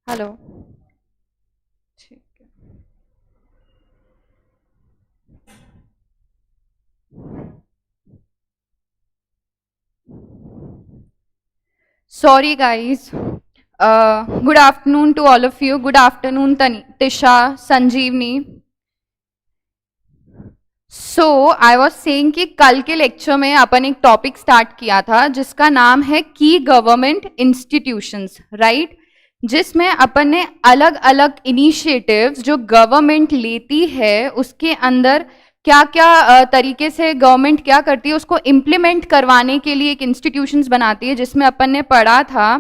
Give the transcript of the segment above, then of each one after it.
Hello. ठीक है। Sorry guys. Good afternoon to all of you. Good afternoon Tisha, Sanjeevni. I was saying कि कल के lecture में अपन एक टॉपिक स्टार्ट किया था जिसका नाम है की गवर्नमेंट इंस्टीट्यूशंस, राइट, जिसमें अपन ने अलग अलग इनिशिएटिव्स जो गवर्नमेंट लेती है उसके अंदर क्या क्या तरीके से गवर्नमेंट क्या करती है उसको इम्प्लीमेंट करवाने के लिए एक इंस्टीट्यूशंस बनाती है, जिसमें अपन ने पढ़ा था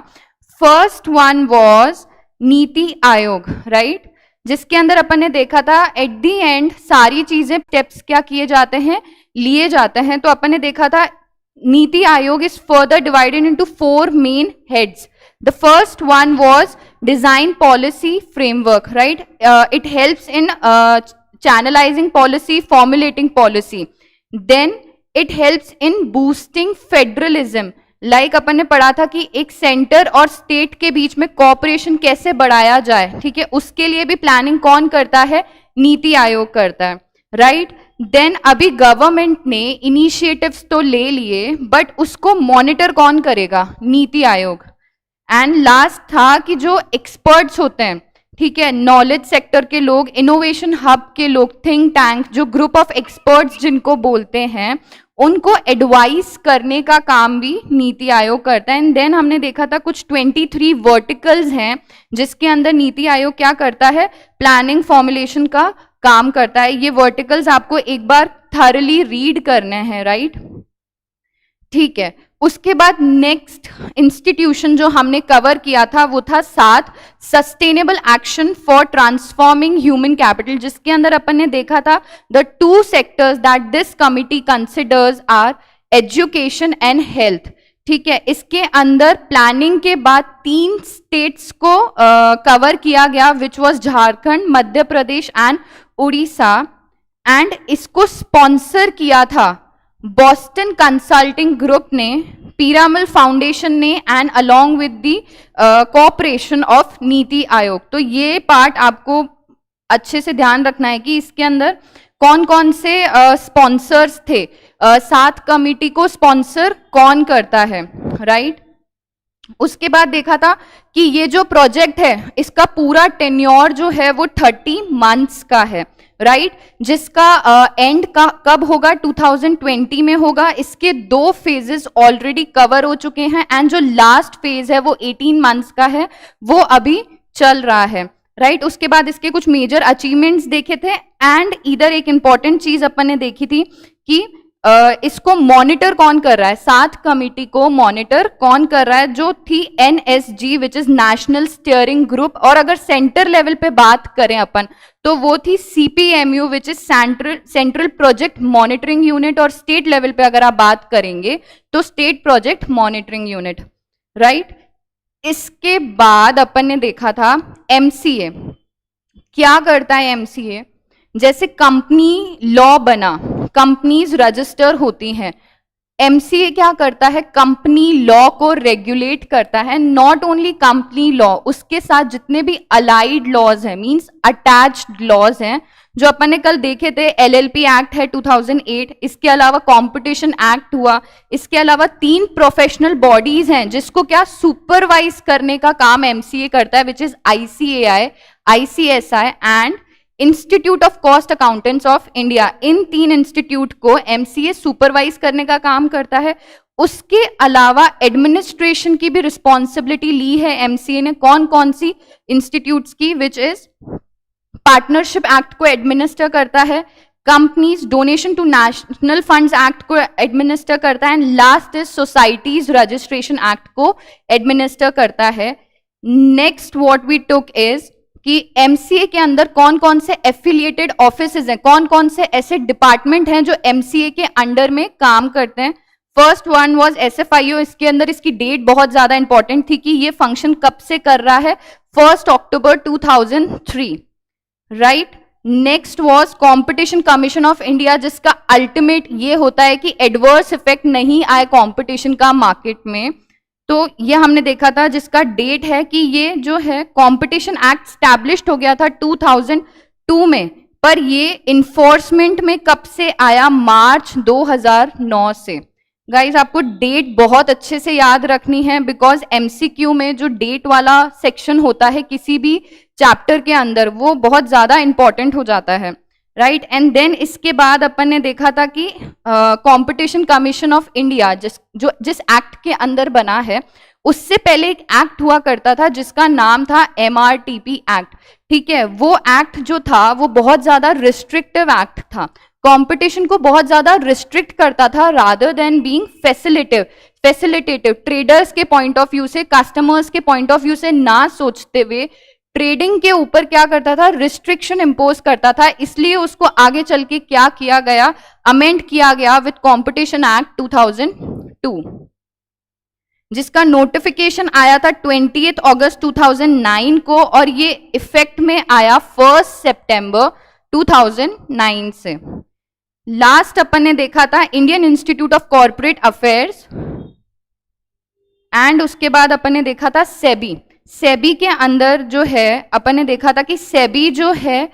first one was NITI Aayog, right, जिसके अंदर अपन ने देखा था एट दी एंड सारी चीजें स्टेप्स क्या किए जाते हैं, लिए जाते हैं। तो अपन ने देखा था NITI Aayog is further divided into 4 main heads. The first one was design policy framework, right, it helps in channelizing policy, formulating policy. Then it helps in boosting federalism. Like अपन ने पढ़ा था कि एक सेंटर और स्टेट के बीच में कॉपरेशन कैसे बढ़ाया जाए, ठीक है, उसके लिए भी प्लानिंग कौन करता है, नीति आयोग करता है, राइट। देन अभी गवर्नमेंट ने इनिशिएटिव्स तो ले लिए बट उसको मॉनिटर कौन करेगा, नीति आयोग। एंड लास्ट था कि जो एक्सपर्ट्स होते हैं, ठीक है, नॉलेज सेक्टर के लोग, इनोवेशन हब के लोग, थिंक टैंक, जो ग्रुप ऑफ एक्सपर्ट्स जिनको बोलते हैं, उनको एडवाइस करने का काम भी नीति आयोग करता है। एंड देन हमने देखा था कुछ 23 वर्टिकल्स हैं जिसके अंदर नीति आयोग क्या करता है, प्लानिंग फॉर्मुलेशन का काम करता है। ये वर्टिकल्स आपको एक बार थॉरली रीड करने हैं, राइट, ठीक है। उसके बाद नेक्स्ट इंस्टीट्यूशन जो हमने कवर किया था वो था 7 sustainable action for transforming human capital, जिसके अंदर अपन ने देखा था the 2 sectors that this committee considers are education and health, ठीक है। इसके अंदर प्लानिंग के बाद 3 स्टेट्स को कवर किया गया which was Jharkhand, Madhya Pradesh and Orissa. And इसको स्पॉन्सर किया था बॉस्टन कंसल्टिंग ग्रुप ने, पीरामल फाउंडेशन ने and along with the cooperation of NITI Aayog. तो ये पार्ट आपको अच्छे से ध्यान रखना है कि इसके अंदर कौन कौन से स्पॉन्सर्स थे, 7 कमिटी को स्पॉन्सर कौन करता है, राइट। उसके बाद देखा था कि ये जो प्रोजेक्ट है इसका पूरा टेन्योर जो है वो 30 मंथ्स का है, राइट, जिसका एंड का कब होगा, 2020 में होगा। इसके 2 फेजेस ऑलरेडी कवर हो चुके हैं एंड जो लास्ट फेज है वो 18 मंथ्स का है, वो अभी चल रहा है, राइट। उसके बाद इसके कुछ मेजर अचीवमेंट्स देखे थे एंड इधर एक इंपॉर्टेंट चीज अपन ने देखी थी कि इसको मॉनिटर कौन कर रहा है, 7 कमिटी को मॉनिटर कौन कर रहा है, जो थी NSG which is national steering group. और अगर सेंटर लेवल पे बात करें अपन तो वो थी CPMU which is central project monitoring unit, और स्टेट लेवल पे अगर आप बात करेंगे तो state project monitoring unit, right. इसके बाद अपन ने देखा था MCA क्या करता है। MCA जैसे कंपनी लॉ बना, कंपनीज रजिस्टर होती हैं, MCA क्या करता है, कंपनी लॉ को रेगुलेट करता है। नॉट ओनली कंपनी लॉ, उसके साथ जितने भी अलाइड लॉज हैं, मींस अटैच्ड लॉज हैं, जो अपन ने कल देखे थे, LLP एक्ट है 2008, इसके अलावा कंपटीशन एक्ट हुआ, इसके अलावा 3 प्रोफेशनल बॉडीज हैं जिसको क्या सुपरवाइज करने का काम MCA करता है, which is ICAI, ICSI and institute of cost accountants of India. In 3 institute को MCA सुपरवाइज करने का काम करता है। उसके अलावा एडमिनिस्ट्रेशन की भी रिस्पॉन्सिबिलिटी ली है MCA ने। कौन कौन सी इंस्टीट्यूट्स की, विच इज पार्टनरशिप एक्ट को एडमिनिस्टर करता है, companies donation to national funds act को एडमिनिस्टर करता है, and last is societies registration act को एडमिनिस्टर करता है। Next what we took is कि MCA के अंदर कौन कौन से एफिलिएटेड ऑफिसेज हैं, कौन कौन से ऐसे डिपार्टमेंट हैं जो MCA के अंडर में काम करते हैं। First one was SFIO। इसके अंदर इसकी डेट बहुत ज्यादा इंपॉर्टेंट थी कि ये फंक्शन कब से कर रहा है, 1 अक्टूबर 2003, right. Next was competition commission of India, जिसका अल्टीमेट ये होता है कि एडवर्स इफेक्ट नहीं आए कॉम्पिटिशन का मार्केट में। तो ये हमने देखा था, जिसका डेट है कि ये जो है कंपटीशन एक्ट स्टैब्लिश्ड हो गया था 2002 में, पर ये इन्फोर्समेंट में कब से आया? मार्च 2009 से। गाइज आपको डेट बहुत अच्छे से याद रखनी है, बिकॉज एमसीक्यू में जो डेट वाला सेक्शन होता है किसी भी चैप्टर के अंदर, वो बहुत ज्यादा इंपॉर्टेंट हो जाता है, राइट। एंड देन इसके बाद अपन ने देखा था कि कंपटीशन कमीशन ऑफ इंडिया जिस एक्ट के अंदर बना है, उससे पहले एक एक्ट हुआ करता था जिसका नाम था एमआरटीपी एक्ट। ठीक है, वो एक्ट जो था वो बहुत ज्यादा रिस्ट्रिक्टिव एक्ट था, कंपटीशन को बहुत ज्यादा रिस्ट्रिक्ट करता था, rather than being facilitative. Traders के पॉइंट ऑफ व्यू से, कस्टमर्स के पॉइंट ऑफ व्यू से ना सोचते हुए ट्रेडिंग के ऊपर क्या करता था? रिस्ट्रिक्शन इंपोज करता था। इसलिए उसको आगे चल के क्या किया गया? अमेंड किया गया विद कंपटीशन एक्ट 2002, जिसका नोटिफिकेशन आया था 20 अगस्त 2009 को, और ये इफेक्ट में आया 1 सितंबर 2009 से। लास्ट अपन ने देखा था Indian institute of corporate affairs, and उसके बाद अपन ने देखा था सेबी। सेबी के अंदर जो है अपन ने देखा था कि सेबी जो है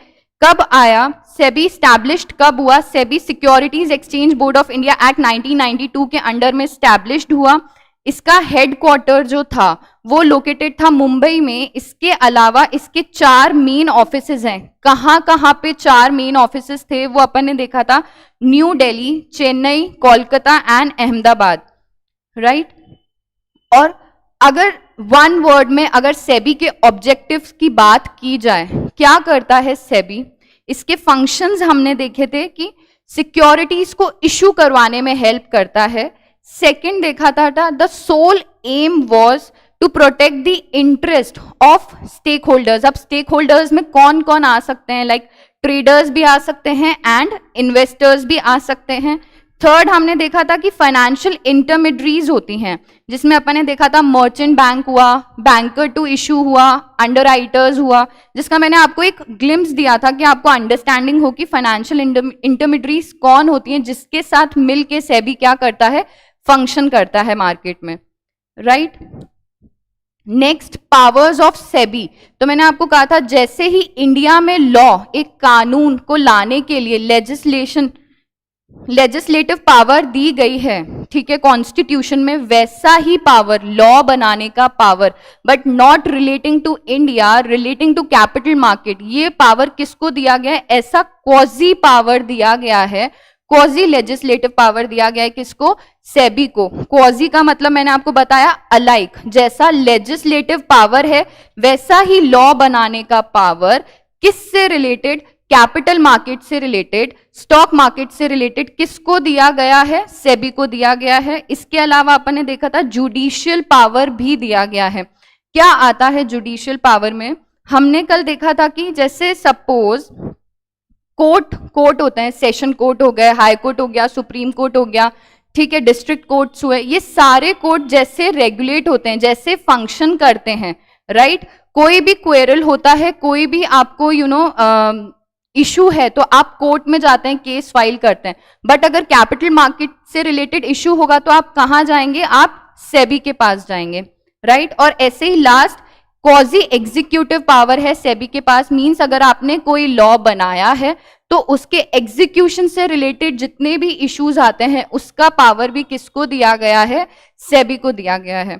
कब आया, सेबी स्टैब्लिश्ड कब हुआ? SEBI securities exchange board of India act 1992 के अंडर में स्टैब्लिश्ड हुआ। इसका हेडक्वार्टर जो था वो लोकेटेड था मुंबई में। इसके अलावा इसके 4 मेन ऑफिसेज हैं। कहाँ कहाँ पे 4 मेन ऑफिसेज थे वो अपन ने देखा था? New Delhi, Chennai, Kolkata and Ahmedabad, right. और अगर वन वर्ड में अगर सेबी के ऑब्जेक्टिव्स की बात की जाए, क्या करता है सेबी? इसके फंक्शंस हमने देखे थे कि सिक्योरिटीज को इशू करवाने में हेल्प करता है। सेकंड देखा था the sole aim was to protect the interest of stakeholders. अब स्टेक होल्डर्स में कौन कौन आ सकते हैं? लाइक ट्रेडर्स भी आ सकते हैं एंड इन्वेस्टर्स भी आ सकते हैं। थर्ड हमने देखा था कि फाइनेंशियल इंटरमीडियरीज होती हैं, जिसमें अपन ने देखा था मर्चेंट बैंक हुआ, बैंकर टू इशू हुआ, अंडरराइटर्स हुआ, जिसका मैंने आपको एक ग्लिम्स दिया था कि आपको अंडरस्टैंडिंग हो कि फाइनेंशियल इंटरमीडियरीज कौन होती हैं, जिसके साथ मिल के सेबी क्या करता है? फंक्शन करता है मार्केट में, right. Next, powers of SEBI. तो मैंने आपको कहा था जैसे ही इंडिया में लॉ, एक कानून को लाने के लिए लेजिस्लेटिव पावर दी गई है, ठीक है, कॉन्स्टिट्यूशन में, वैसा ही पावर, लॉ बनाने का power, but not relating to India, relating to capital market, ये पावर किसको दिया गया है? ऐसा क्वाजी पावर दिया गया है, क्वाजी लेजिस्लेटिव पावर दिया गया है किसको? सेबी को। क्वाजी का मतलब मैंने आपको बताया अलाइक, जैसा लेजिस्लेटिव पावर है वैसा ही लॉ बनाने का पावर किससे रिलेटेड? कैपिटल मार्केट से रिलेटेड, स्टॉक मार्केट से रिलेटेड किसको दिया गया है? सेबी को दिया गया है। इसके अलावा अपन ने देखा था जुडिशियल पावर भी दिया गया है। क्या आता है जुडिशियल पावर में? हमने कल देखा था कि जैसे सपोज कोर्ट होते हैं, सेशन कोर्ट हो गए, हाई कोर्ट हो गया, सुप्रीम कोर्ट हो गया, ठीक है, डिस्ट्रिक्ट कोर्ट्स हुए, ये सारे कोर्ट जैसे रेगुलेट होते हैं, जैसे फंक्शन करते हैं, राइट। कोई भी क्वेरल होता है, कोई भी आपको इशू है तो आप कोर्ट में जाते हैं, केस फाइल करते हैं, बट अगर कैपिटल मार्केट से रिलेटेड इशू होगा तो आप कहां जाएंगे? आप सेबी के पास जाएंगे, राइट। और ऐसे ही लास्ट, क्वाजी एग्जीक्यूटिव पावर है सेबी के पास। मींस अगर आपने कोई लॉ बनाया है तो उसके एग्जीक्यूशन से रिलेटेड जितने भी इश्यूज आते हैं उसका पावर भी किसको दिया गया है? सेबी को दिया गया है,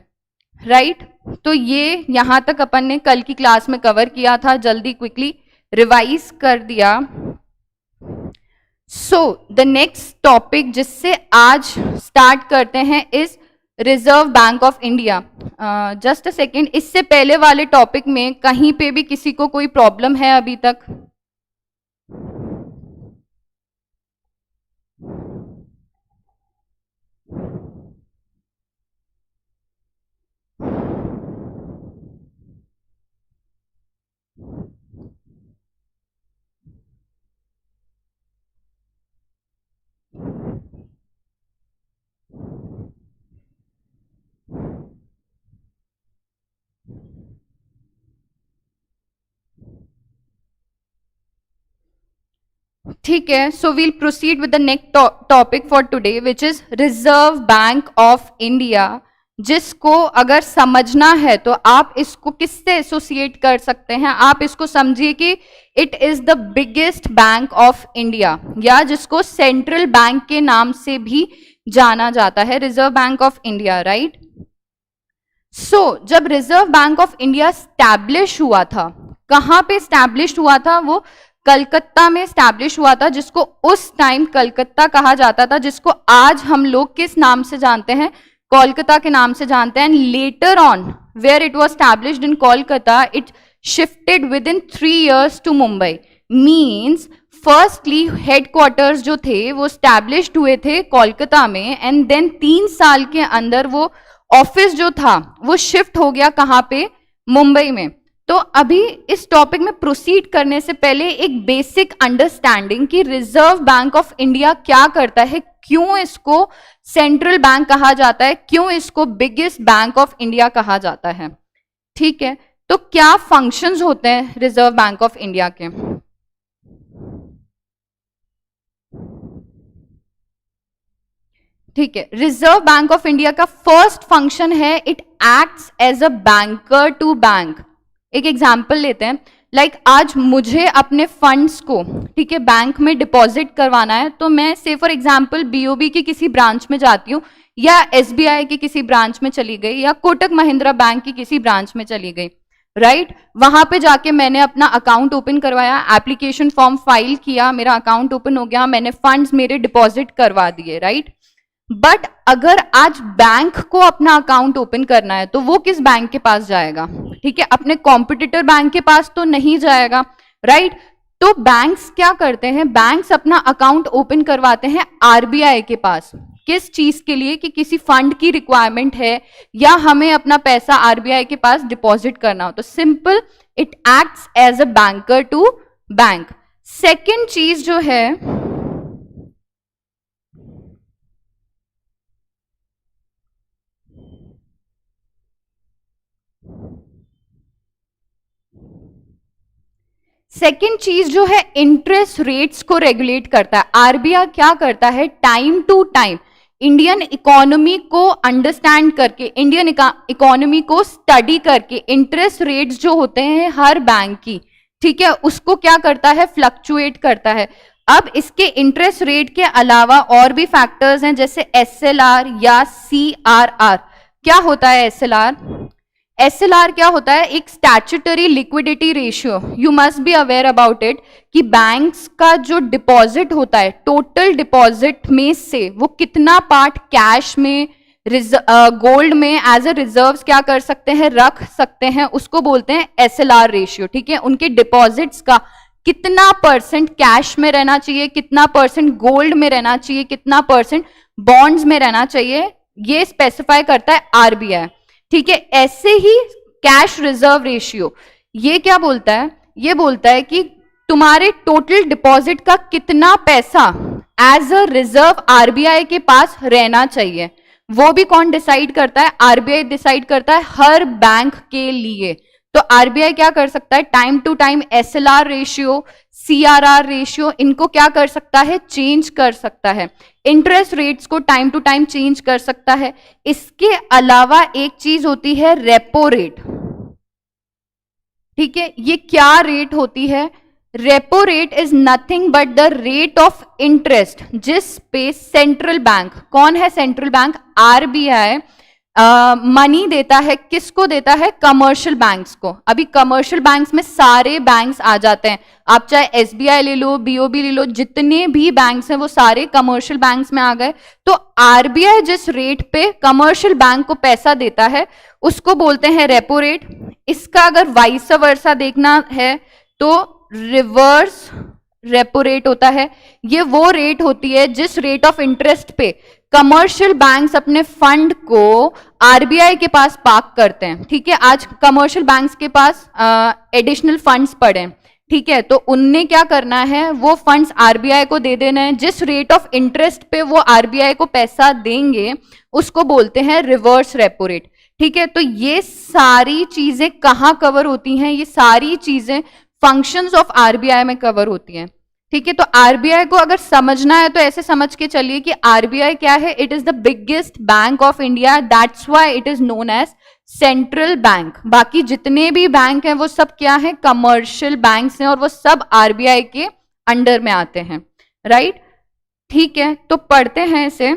राइट। तो ये यहां तक अपन ने कल की क्लास में कवर किया था, जल्दी क्विकली रिवाइज कर दिया। सो द नेक्स्ट टॉपिक जिससे आज स्टार्ट करते हैं is Reserve bank of India. Just a second, इससे पहले वाले टॉपिक में कहीं पे भी किसी को कोई प्रॉब्लम है अभी तक? ठीक है, so we'll proceed with the next topic for today which is Reserve bank of India, जिसको अगर समझना है तो आप इसको किससे एसोसिएट कर सकते हैं, आप इसको समझिए कि it is the biggest bank of India, या जिसको सेंट्रल बैंक के नाम से भी जाना जाता है, reserve bank of India, right. So जब reserve bank of India establish हुआ था, कहां पे स्टैब्लिश हुआ था, वो कलकत्ता में स्टैब्लिश हुआ था, जिसको उस टाइम कलकत्ता कहा जाता था, जिसको आज हम लोग किस नाम से जानते हैं, कोलकाता के नाम से जानते हैं। And later on where it was established in Kolkata, it shifted within 3 years to Mumbai. Means firstly headquarters जो थे वो स्टैब्लिश्ड हुए थे कोलकाता में, एंड देन 3 साल के अंदर वो ऑफिस जो था वो शिफ्ट हो गया कहां पे, मुंबई में। तो अभी इस टॉपिक में प्रोसीड करने से पहले एक बेसिक अंडरस्टैंडिंग कि रिजर्व बैंक ऑफ इंडिया क्या करता है, क्यों इसको सेंट्रल बैंक कहा जाता है, क्यों इसको बिगेस्ट बैंक ऑफ इंडिया कहा जाता है, ठीक है। तो क्या फंक्शंस होते हैं रिजर्व बैंक ऑफ इंडिया के, ठीक है। रिजर्व बैंक ऑफ इंडिया का फर्स्ट फंक्शन है, it acts as a banker to bank. एक एग्जाम्पल लेते हैं, लाइक आज मुझे अपने फंड्स को, ठीक है, बैंक में डिपॉजिट करवाना है, तो मैं से फॉर एग्जाम्पल बीओबी की किसी ब्रांच में जाती हूँ, या एसबीआई की किसी ब्रांच में चली गई, या कोटक महिंद्रा बैंक की किसी ब्रांच में चली गई, राइट। वहां पे जाके मैंने अपना अकाउंट ओपन करवाया, एप्लीकेशन फॉर्म फाइल किया, मेरा अकाउंट ओपन हो गया, मैंने फंड्स मेरे डिपॉजिट करवा दिए, राइट। बट अगर आज बैंक को अपना अकाउंट ओपन करना है तो वो किस बैंक के पास जाएगा, ठीक है, अपने कॉम्पिटिटर बैंक के पास तो नहीं जाएगा, राइट। तो बैंक्स क्या करते हैं, बैंक्स अपना अकाउंट ओपन करवाते हैं आरबीआई के पास, किस चीज के लिए, कि किसी फंड की रिक्वायरमेंट है या हमें अपना पैसा आरबीआई के पास डिपॉजिट करना हो, तो simple it acts as a banker to bank. Second चीज जो है, सेकेंड चीज जो है, इंटरेस्ट रेट्स को रेगुलेट करता है। आरबीआई क्या करता है, time to time Indian economy को अंडरस्टैंड करके, इंडियन इकोनॉमी को स्टडी करके, इंटरेस्ट रेट्स जो होते हैं हर बैंक की, ठीक है, उसको क्या करता है, फ्लक्चुएट करता है। अब इसके इंटरेस्ट रेट के अलावा और भी फैक्टर्स हैं, जैसे एसएलआर या सीआरआर। क्या होता है एसएलआर, एसएलआर क्या होता है, एक statutory liquidity ratio, you must be aware about it, कि बैंक्स का जो डिपॉजिट होता है, टोटल डिपॉजिट में से वो कितना पार्ट कैश में, गोल्ड में एज अ रिजर्व क्या कर सकते हैं, रख सकते हैं, उसको बोलते हैं एसएलआर रेशियो, ठीक है। उनके डिपॉजिट्स का कितना परसेंट कैश में रहना चाहिए, कितना परसेंट गोल्ड में रहना चाहिए, कितना परसेंट बॉन्ड्स में रहना चाहिए, ये स्पेसिफाई करता है आरबीआई, ठीक है। ऐसे ही कैश रिजर्व रेशियो, ये क्या बोलता है, ये बोलता है कि तुम्हारे टोटल डिपॉजिट का कितना पैसा एज अ रिजर्व आरबीआई के पास रहना चाहिए, वो भी कौन डिसाइड करता है, आरबीआई डिसाइड करता है हर बैंक के लिए। तो आरबीआई क्या कर सकता है, time to time SLR ratio, CRR ratio, इनको क्या कर सकता है, चेंज कर सकता है। इंटरेस्ट रेट्स को टाइम टू टाइम चेंज कर सकता है। इसके अलावा एक चीज होती है रेपो रेट, ठीक है। ये क्या रेट होती है, repo rate is nothing but the rate of interest जिस पे सेंट्रल बैंक, कौन है सेंट्रल बैंक, आरबीआई, मनी देता है, किसको देता है, कमर्शियल बैंक्स को। अभी कमर्शियल बैंक्स में सारे बैंक्स आ जाते हैं, आप चाहे एसबीआई ले लो, बीओबी ले लो, जितने भी बैंक्स हैं वो सारे कमर्शियल बैंक्स में आ गए। तो आरबीआई जिस रेट पे कमर्शियल बैंक को पैसा देता है उसको बोलते हैं रेपो रेट। इसका अगर वाइस वर्सा देखना है तो रिवर्स रेपो रेट होता है। ये वो रेट होती है जिस रेट ऑफ इंटरेस्ट पे कमर्शियल बैंक्स अपने फंड को आरबीआई के पास पार्क करते हैं, ठीक है। आज कमर्शियल बैंक्स के पास एडिशनल फंड्स पड़े, ठीक है, तो उनने क्या करना है, वो फंड्स आरबीआई को दे देना है। जिस रेट ऑफ इंटरेस्ट पे वो आरबीआई को पैसा देंगे उसको बोलते हैं रिवर्स रेपो रेट, ठीक है। तो ये सारी चीजें कहाँ कवर होती हैं, ये सारी चीजें फंक्शंस ऑफ आरबीआई में कवर होती हैं। ठीक है, तो आरबीआई को अगर समझना है तो ऐसे समझ के चलिए कि आरबीआई क्या है, it is the biggest bank of India, that's why it is known as central bank. बाकी जितने भी बैंक हैं वो सब क्या है, कमर्शियल बैंक्स हैं और वो सब आरबीआई के अंडर में आते हैं, राइट। ठीक है, तो पढ़ते हैं इसे।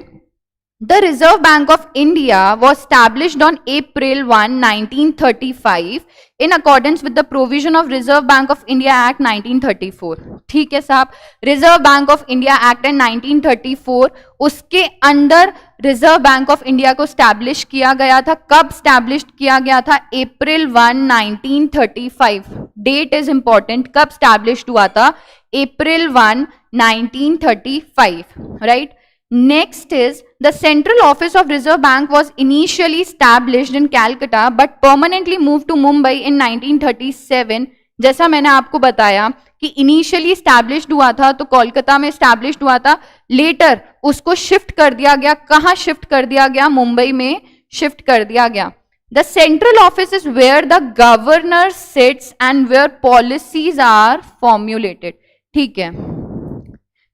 The Reserve Bank of India was established on April 1, 1935 in accordance with the provision of Reserve Bank of India Act 1934. ठीक है साहब, Reserve Bank of India Act 1934 उसके under reserve bank of India को स्टैब्लिश किया गया था। कब establish किया गया था? अप्रैल 1, 1935। डेट इज इंपॉर्टेंट, कब स्टैब्लिश हुआ था? अप्रैल 1, 1935, right. Next is the central office of Reserve Bank was initially established in Calcutta but permanently moved to Mumbai in 1937। जैसा मैंने आपको बताया कि इनिशियली स्टैब्लिश्ड हुआ था तो कोलकाता में स्टैब्लिश्ड हुआ था, लेटर उसको शिफ्ट कर दिया गया। कहाँ शिफ्ट कर दिया गया? मुंबई में शिफ्ट कर दिया गया। The central office is where the governor sits and where policies are formulated. ठीक है,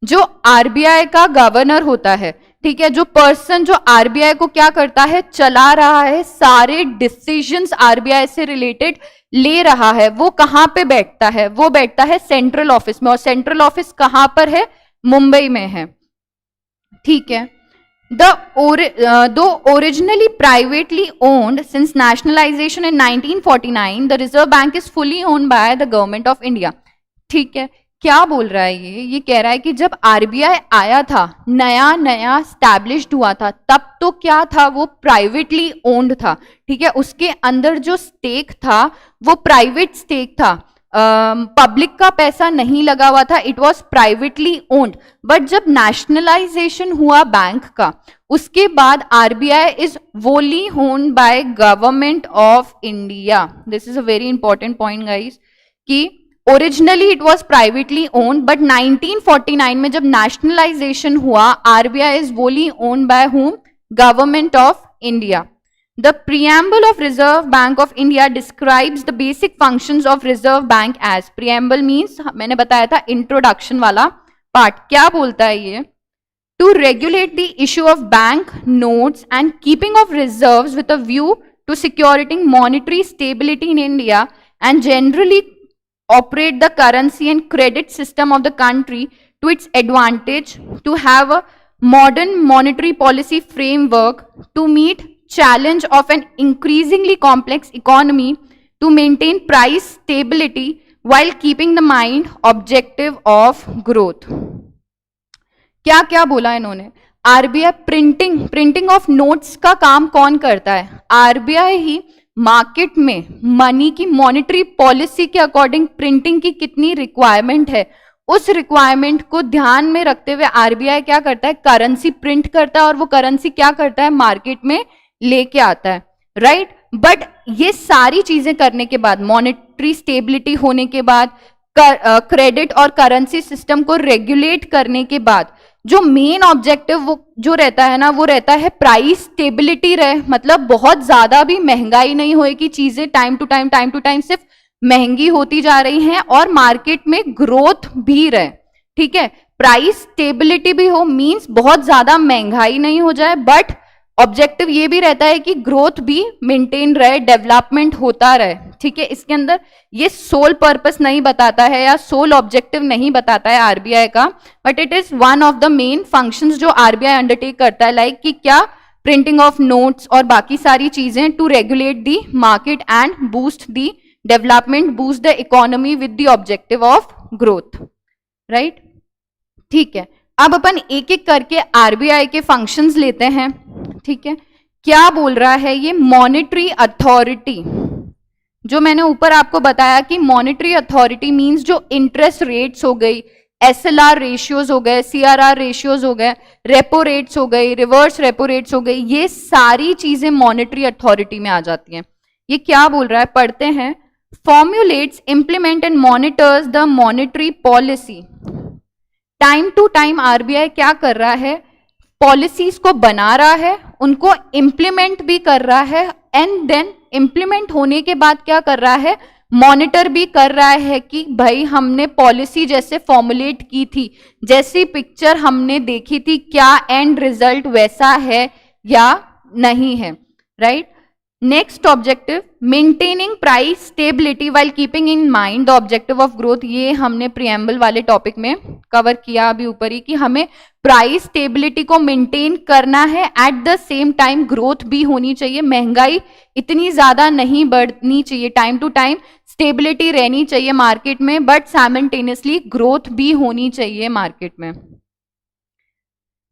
जो आरबीआई का गवर्नर होता है, ठीक है, जो पर्सन जो आरबीआई को क्या करता है, चला रहा है, सारे डिसीजंस आरबीआई से रिलेटेड ले रहा है, वो कहां पे बैठता है? वो बैठता है सेंट्रल ऑफिस में। और सेंट्रल ऑफिस कहां पर है? मुंबई में है। ठीक है, दो originally privately owned since nationalisation in 1949 the reserve bank is fully owned by the government of India. ठीक है, क्या बोल रहा है ये कह रहा है कि जब आरबीआई आया था, नया नया स्टैब्लिश्ड हुआ था, तब तो क्या था, वो प्राइवेटली ओन्ड था। ठीक है, उसके अंदर जो स्टेक था वो प्राइवेट स्टेक था, पब्लिक का पैसा नहीं लगा हुआ था, it was privately owned. But जब नेशनलाइजेशन हुआ बैंक का, उसके बाद RBI is wholly owned by government of India. This is a very important point guys, कि originally it was privately owned but 1949 में जब नेशनलाइजेशन हुआ, RBI is wholly owned by hmm? Government of India. The preamble of Reserve Bank of India describes the basic functions of Reserve Bank as, preamble means मैंने बताया था introduction वाला part, क्या बोलता है ये? To regulate the issue of bank notes and keeping of reserves with a view to securing monetary stability in India and generally operate the currency and credit system of the country to its advantage, to have a modern monetary policy framework to meet challenge of an increasingly complex economy, to maintain price stability while keeping the mind objective of growth। क्या क्या बोला इन्होंने? RBI printing of notes का काम कौन करता है? RBI ही market में मनी की मॉनेटरी पॉलिसी के अकॉर्डिंग प्रिंटिंग की कितनी रिक्वायरमेंट है, उस रिक्वायरमेंट को ध्यान में रखते हुए आरबीआई क्या करता है? करेंसी प्रिंट करता है और वो करेंसी क्या करता है? मार्केट में लेके आता है, राइट। बट ये सारी चीजें करने के बाद, मॉनेटरी स्टेबिलिटी होने के बाद, क्रेडिट और करेंसी सिस्टम को रेगुलेट करने के बाद, जो मेन ऑब्जेक्टिव वो जो रहता है ना, वो रहता है प्राइस स्टेबिलिटी रहे, मतलब बहुत ज्यादा भी महंगाई नहीं होए कि चीजें टाइम टू टाइम सिर्फ महंगी होती जा रही हैं और मार्केट में ग्रोथ भी रहे। ठीक है, प्राइस स्टेबिलिटी भी हो, मींस बहुत ज्यादा महंगाई नहीं हो जाए, बट ऑब्जेक्टिव ये भी रहता है कि ग्रोथ भी मेंटेन रहे, डेवलपमेंट होता रहे। ठीक है, इसके अंदर ये सोल पर्पस नहीं बताता है या सोल ऑब्जेक्टिव नहीं बताता है आरबीआई का, but it is one of the main functions जो आरबीआई अंडरटेक करता है, लाइक कि क्या? प्रिंटिंग ऑफ नोट्स और बाकी सारी चीजें to regulate the market and boost the development, boost the economy with the objective of growth, right. ठीक है, अब अपन एक एक करके आरबीआई के फंक्शंस लेते हैं। ठीक है, क्या बोल रहा है ये? मॉनेटरी अथॉरिटी, जो मैंने ऊपर आपको बताया कि मॉनेटरी अथॉरिटी मींस जो इंटरेस्ट रेट्स हो गई, एसएलआर रेशियोज हो गए, सीआरआर रेशियोज हो गए, रेपो रेट्स हो गई, रिवर्स रेपो रेट्स हो गई, ये सारी चीजें मॉनेटरी अथॉरिटी में आ जाती हैं। ये क्या बोल रहा है? पढ़ते हैं। Formulates, implement and monitors the monetary policy. Time to time RBI क्या कर रहा है? पॉलिसीज को बना रहा है, उनको इंप्लीमेंट भी कर रहा है, एंड देन इंप्लीमेंट होने के बाद क्या कर रहा है? मॉनिटर भी कर रहा है कि भाई हमने पॉलिसी जैसे फॉर्मुलेट की थी, जैसी पिक्चर हमने देखी थी, क्या एंड रिजल्ट वैसा है या नहीं है, right. Next objective, maintaining price stability while keeping in mind the objective of growth. ये हमने प्रियम्बल वाले टॉपिक में कवर किया अभी ऊपर ही, कि हमें प्राइस स्टेबिलिटी को मेंटेन करना है, at the same time growth भी होनी चाहिए, महंगाई इतनी ज्यादा नहीं बढ़नी चाहिए, टाइम टू टाइम स्टेबिलिटी रहनी चाहिए मार्केट में, बट साइमल्टेनियसली ग्रोथ भी होनी चाहिए मार्केट में।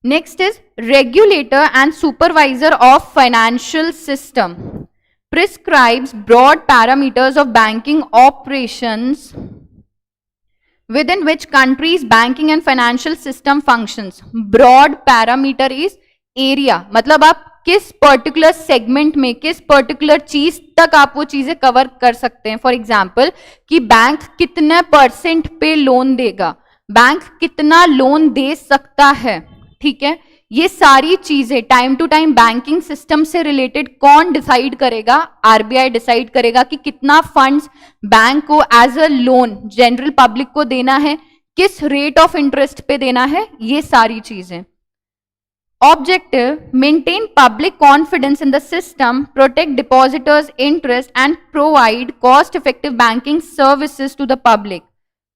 Next is regulator and supervisor of financial system prescribes broad parameters of banking operations within which countries banking and financial system functions. Broad parameter is area, मतलब आप किस particular segment में किस particular चीज तक आप वो चीजें कवर कर सकते हैं। फॉर एग्जाम्पल कि बैंक कितना परसेंट पे लोन देगा, बैंक कितना लोन दे सकता है, ठीक है। ये सारी चीजें time to time banking system से रिलेटेड कौन डिसाइड करेगा, आरबीआई डिसाइड करेगा कि कितना फंड्स बैंक को as a loan general public को देना है, किस रेट ऑफ इंटरेस्ट पे देना है, ये सारी चीजें। Objective, maintain public confidence in the system, protect depositors interest and provide cost effective banking services to the public.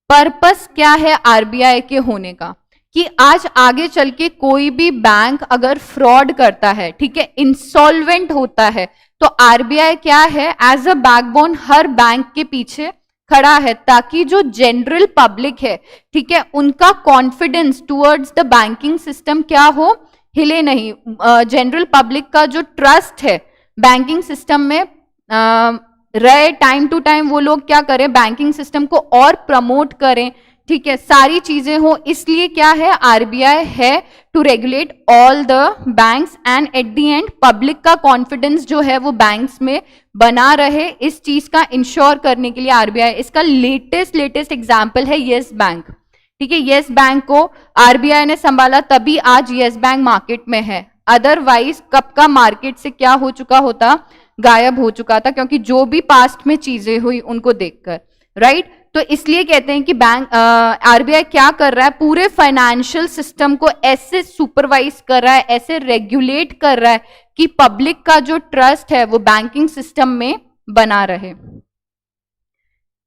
Purpose क्या है आरबीआई के होने का, कि आज आगे चल के कोई भी बैंक अगर फ्रॉड करता है, ठीक है, इंसॉल्वेंट होता है, तो आरबीआई क्या है, एज अ बैकबोन हर बैंक के पीछे खड़ा है, ताकि जो जनरल पब्लिक है, ठीक है, उनका confidence towards the banking system क्या हो, हिले नहीं। जनरल पब्लिक का जो ट्रस्ट है बैंकिंग सिस्टम में रहे, टाइम टू टाइम वो लोग क्या करें, बैंकिंग सिस्टम को और प्रमोट करें, ठीक है, सारी चीजें हो, इसलिए क्या है, आरबीआई है to regulate all the banks and at the end public का कॉन्फिडेंस जो है वो बैंक्स में बना रहे, इस चीज का इंश्योर करने के लिए आरबीआई। इसका लेटेस्ट एग्जांपल है येस बैंक, ठीक है। येस बैंक को आरबीआई ने संभाला, तभी आज येस बैंक मार्केट में है, अदरवाइज कब का मार्केट से क्या हो चुका होता, गायब हो चुका था, क्योंकि जो भी पास्ट में चीजें हुई उनको देखकर, राइट। तो इसलिए कहते हैं कि बैंक आरबीआई क्या कर रहा है, पूरे फाइनेंशियल सिस्टम को ऐसे सुपरवाइज कर रहा है, ऐसे रेगुलेट कर रहा है कि पब्लिक का जो ट्रस्ट है वो बैंकिंग सिस्टम में बना रहे,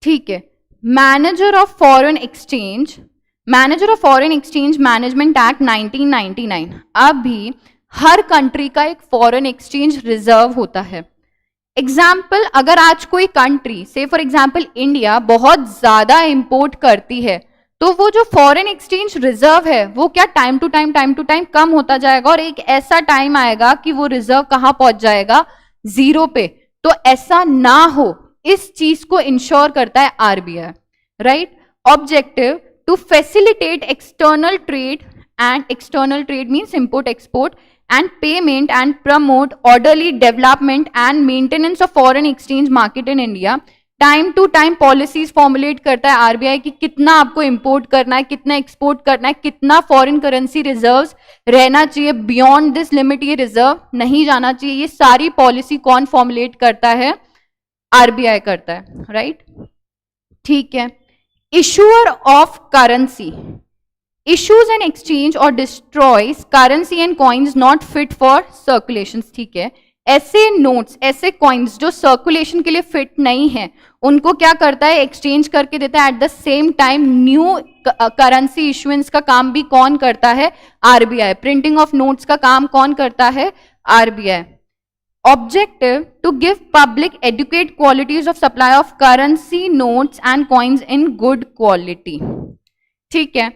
ठीक है। Manager of foreign exchange, manager of foreign exchange management act 1999, अभी हर कंट्री का एक फॉरेन एक्सचेंज रिजर्व होता है। एग्जाम्पल, अगर आज कोई कंट्री से फॉर एग्जाम्पल इंडिया बहुत ज्यादा इंपोर्ट करती है, तो वो जो फॉरेन एक्सचेंज रिजर्व है वो क्या टाइम टू टाइम कम होता जाएगा, और एक ऐसा टाइम आएगा कि वो रिजर्व कहां पहुंच जाएगा, जीरो पे। तो ऐसा ना हो, इस चीज को इंश्योर करता है RBI, right. Objective, to facilitate external trade, and external trade means import export and payment and promote orderly development and maintenance of foreign exchange market in India। Time to time policies formulate करता है RBI कि कितना आपको import करना है, कितना export करना है, कितना फॉरेन करेंसी रिजर्व्स रहना चाहिए, बियॉन्ड दिस लिमिट ये रिजर्व नहीं जाना चाहिए। ये सारी पॉलिसी कौन फॉर्मुलेट करता है, आरबीआई करता है, राइट, ठीक है। Issuer of currency issues and exchange or destroys currency and coins not fit for circulation, ठीक है। ऐसे नोट्स, ऐसे कॉइन्स जो सर्कुलेशन के लिए फिट नहीं है, उनको क्या करता है, एक्सचेंज करके देता है। At the same time new currency issuance का काम भी कौन करता है, आरबीआई। प्रिंटिंग ऑफ नोट्स का काम कौन करता है, RBI. Objective, to give public educate qualities of supply of currency notes and coins in good quality, ठीक है।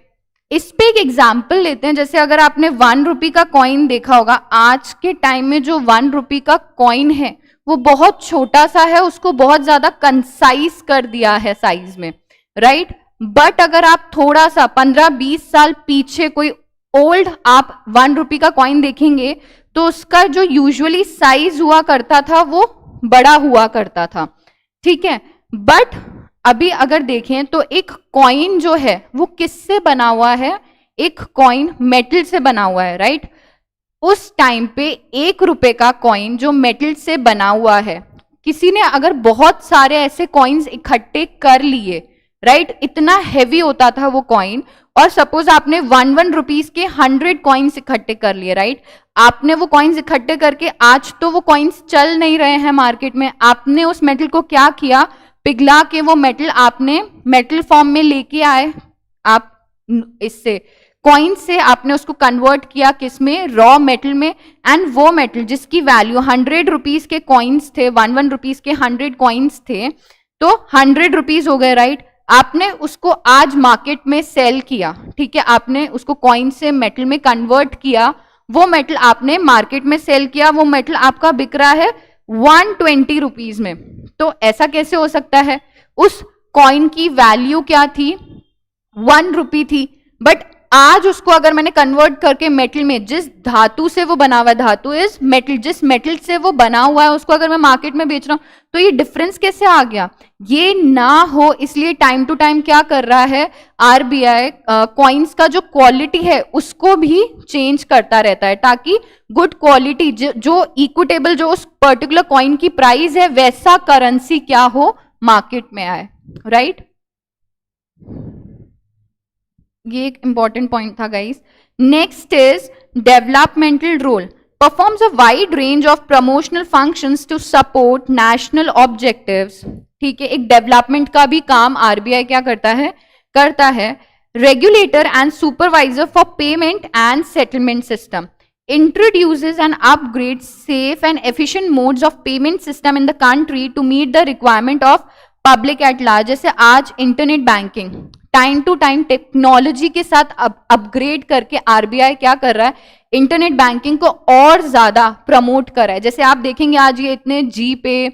इस पे एक एग्जाम्पल लेते हैं, जैसे अगर आपने 1 रुपये का कॉइन देखा होगा, आज के टाइम में जो 1 रुपये का कॉइन है वो बहुत छोटा सा है, उसको बहुत ज्यादा कंसाइज कर दिया है साइज में, राइट। बट अगर आप थोड़ा सा 15-20 साल पीछे कोई ओल्ड आप 1 रुपये का कॉइन देखेंगे, तो उसका जो यूजुअली साइज हुआ करता था वो बड़ा हुआ करता था, ठीक है। बट अभी अगर देखें तो एक कॉइन जो है वो किससे बना हुआ है, एक कॉइन मेटल से बना हुआ है, राइट। उस टाइम पे 1 रुपए का कॉइन जो मेटल से बना हुआ है किसी ने अगर बहुत सारे ऐसे कॉइन्स इकट्ठे कर लिए, राइट, इतना हैवी होता था वो कॉइन, और सपोज आपने 1 रुपीज के 100 कॉइन्स इकट्ठे कर लिए, राइट, आपने वो कॉइन्स इकट्ठे करके आज तो वो कॉइन्स चल नहीं रहे हैं मार्केट में, आपने उस मेटल को क्या किया, पिघला के वो मेटल आपने मेटल फॉर्म में लेके आए, आप इससे कॉइन से आपने उसको कन्वर्ट किया किस में, रॉ मेटल में, एंड वो मेटल जिसकी वैल्यू 100 रुपीज के कॉइन्स थे, 1 रुपीज के 100 कॉइन्स थे, तो 100 रुपीज हो गए, राइट, आपने उसको आज मार्केट में सेल किया, ठीक है, आपने उसको कॉइन से मेटल में कन्वर्ट किया, वो मेटल आपने मार्केट में सेल किया, वो मेटल आपका बिक रहा है 120 रुपीज में। तो ऐसा कैसे हो सकता है, उस कॉइन की वैल्यू क्या थी, 1 रुपी थी, बट आज उसको अगर मैंने कन्वर्ट करके मेटल में, जिस धातु से वो बना हुआ, धातु इज मेटल, जिस मेटल से वो बना हुआ है उसको अगर मैं मार्केट में बेच रहा हूं, तो ये डिफरेंस कैसे आ गया, ये ना हो इसलिए टाइम टू टाइम क्या कर रहा है आरबीआई, कॉइन्स का जो क्वालिटी है उसको भी चेंज करता रहता है, ताकि गुड क्वालिटी जो इक्विटेबल, जो उस पर्टिकुलर कॉइन की प्राइस है वैसा करेंसी क्या हो मार्केट में आए, राइट। ये एक इंपॉर्टेंट पॉइंट था guys. Next is developmental role, performs a wide range of promotional functions to support national objectives, ठीक है, एक डेवलपमेंट का भी काम आरबीआई क्या करता है, regulator and supervisor for payment and settlement system, introduces and upgrades safe and efficient modes of payment system in the country to meet the requirement of public at large। जैसे आज internet banking time to time technology के साथ upgrade करके RBI क्या कर रहा है, internet banking को और ज्यादा प्रमोट कर रहा है। जैसे आप देखेंगे आज ये इतने जी पे,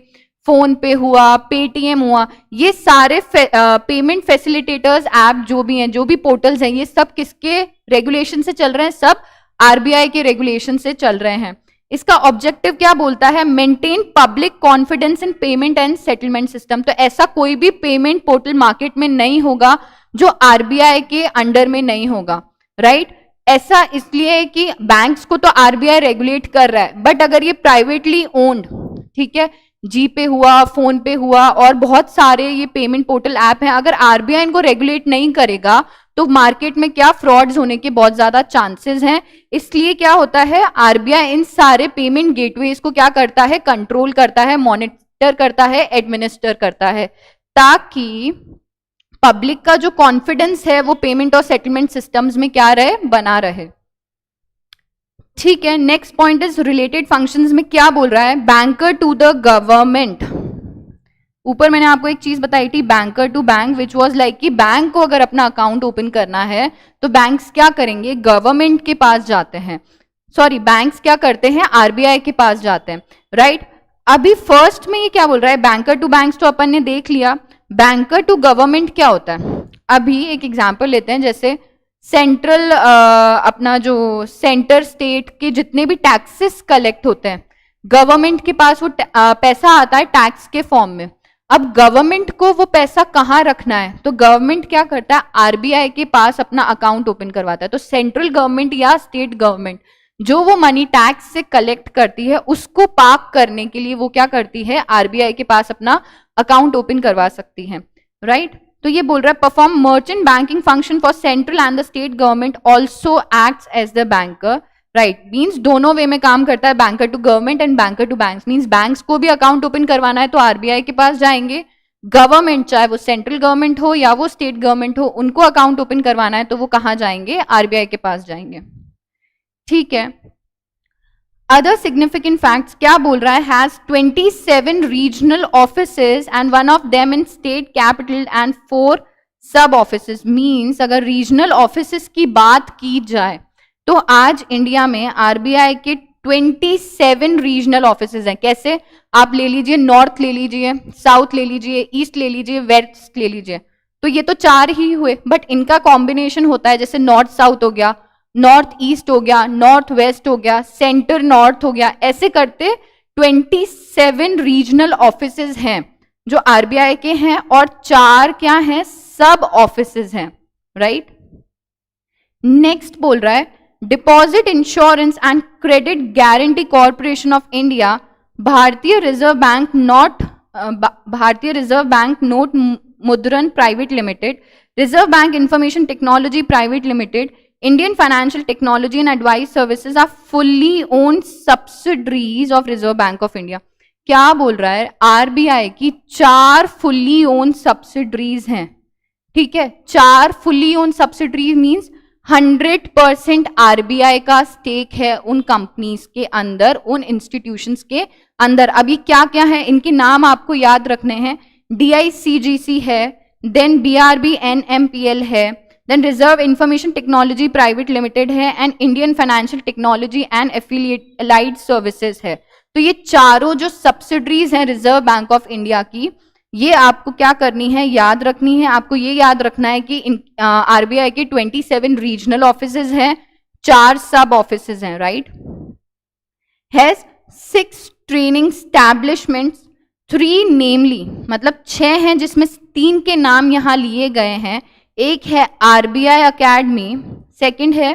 फोन पे हुआ, पेटीएम हुआ, ये सारे पेमेंट फैसिलिटेटर्स ऐप जो भी हैं, जो भी पोर्टल्स हैं, ये सब किसके रेगुलेशन से चल रहे हैं, सब आरबीआई के रेगुलेशन से चल रहे हैं। इसका ऑब्जेक्टिव क्या बोलता है, maintain public confidence in payment and settlement system. तो ऐसा कोई भी पेमेंट पोर्टल मार्केट में नहीं होगा जो आरबीआई के अंडर में नहीं होगा, राइट। ऐसा इसलिए है कि बैंक्स को तो आरबीआई रेगुलेट कर रहा है, बट अगर ये प्राइवेटली ओन्ड, ठीक है, जी पे हुआ, फोन पे हुआ, और बहुत सारे ये पेमेंट पोर्टल ऐप हैं, अगर आरबीआई इनको रेगुलेट नहीं करेगा तो मार्केट में क्या फ्रॉड्स होने के बहुत ज्यादा चांसेस हैं। इसलिए क्या होता है, आरबीआई इन सारे पेमेंट गेटवेज को क्या करता है, कंट्रोल करता है, मॉनिटर करता है, एडमिनिस्टर करता है, ताकि पब्लिक का जो कॉन्फिडेंस है वो पेमेंट और सेटलमेंट सिस्टम्स में क्या रहे, बना रहे, ठीक है। Next point is related functions में क्या बोल रहा है, बैंकर टू द गवर्नमेंट। ऊपर मैंने आपको एक चीज बताई थी, banker to bank, which was like कि बैंक को अगर अपना अकाउंट ओपन करना है तो बैंक्स क्या करेंगे, गवर्नमेंट के पास जाते हैं, सॉरी बैंक्स क्या करते हैं, आरबीआई के पास जाते हैं, राइट। अभी फर्स्ट में ये क्या बोल रहा है, बैंकर टू बैंक्स तो अपन ने देख लिया, बैंकर टू गवर्नमेंट क्या होता है। अभी एक एग्जाम्पल लेते हैं, जैसे सेंट्रल अपना जो सेंटर स्टेट के जितने भी टैक्सेस कलेक्ट होते हैं, गवर्नमेंट के पास वो पैसा आता है टैक्स के फॉर्म में। अब गवर्नमेंट को वो पैसा कहाँ रखना है, तो गवर्नमेंट क्या करता है, आरबीआई के पास अपना अकाउंट ओपन करवाता है। तो सेंट्रल गवर्नमेंट या स्टेट गवर्नमेंट जो वो मनी टैक्स से कलेक्ट करती है उसको पार्क करने के लिए वो क्या करती है, आरबीआई के पास अपना अकाउंट ओपन करवा सकती है, राइट। तो ये बोल रहा है perform merchant banking function for central and the state government also acts as the banker, right. Means दोनों वे में काम करता है, banker to government and banker to banks. Means banks को भी अकाउंट ओपन करवाना है तो आरबीआई के पास जाएंगे, गवर्नमेंट चाहे वो सेंट्रल गवर्नमेंट हो या वो स्टेट गवर्नमेंट हो, उनको अकाउंट ओपन करवाना है तो वो कहाँ जाएंगे, आरबीआई के पास जाएंगे, ठीक है। अदर सिग्निफिकेंट फैक्ट्स क्या बोल रहा है, has 27 regional offices and one of them in state capital and 4 सब ऑफिसेज। मीन्स अगर रीजनल ऑफिसेज की बात की जाए तो आज इंडिया में आरबीआई के 27 रीजनल ऑफिसेज हैं। कैसे, आप ले लीजिए, नॉर्थ ले लीजिए, साउथ ले लीजिए, ईस्ट ले लीजिए, वेस्ट ले लीजिए, तो ये तो 4 ही हुए, बट इनका कॉम्बिनेशन होता है, जैसे नॉर्थ साउथ हो गया, नॉर्थ ईस्ट हो गया, नॉर्थ वेस्ट हो गया, सेंटर नॉर्थ हो गया, ऐसे करते 27 रीजनल ऑफिसेज हैं जो आरबीआई के हैं, और 4 क्या हैं, सब ऑफिसेज हैं, राइट। नेक्स्ट बोल रहा है deposit insurance and credit guarantee corporation of India Bharatiya reserve bank note Mudran private limited, reserve bank information technology private limited, Indian financial technology and advice services are fully owned subsidiaries of reserve bank of India. क्या बोल रहा है, RBI की 4 fully owned subsidiaries हैं, ठीक है। 4 fully owned subsidiaries means 100% RBI का stake है उन कंपनीज के अंदर, उन इंस्टीट्यूशंस के अंदर। अभी क्या क्या है, इनके नाम आपको याद रखने हैं। DICGC है, देन BRB NMPL है, then reserve information technology private limited है, and Indian financial technology and affiliated services है। तो ये चारों जो सब्सिडरीज हैं रिजर्व बैंक ऑफ इंडिया की, ये आपको क्या करनी है, याद रखनी है। आपको ये याद रखना है कि आरबीआई के 27 रीजनल ऑफिसेज हैं, 4 सब ऑफिसेज हैं, राइट। हैज 6 ट्रेनिंग एस्टैब्लिशमेंट्स, 3 नेमली, मतलब 6 हैं जिसमें 3 के नाम यहां लिए गए हैं। एक है आरबीआई अकेडमी, सेकंड है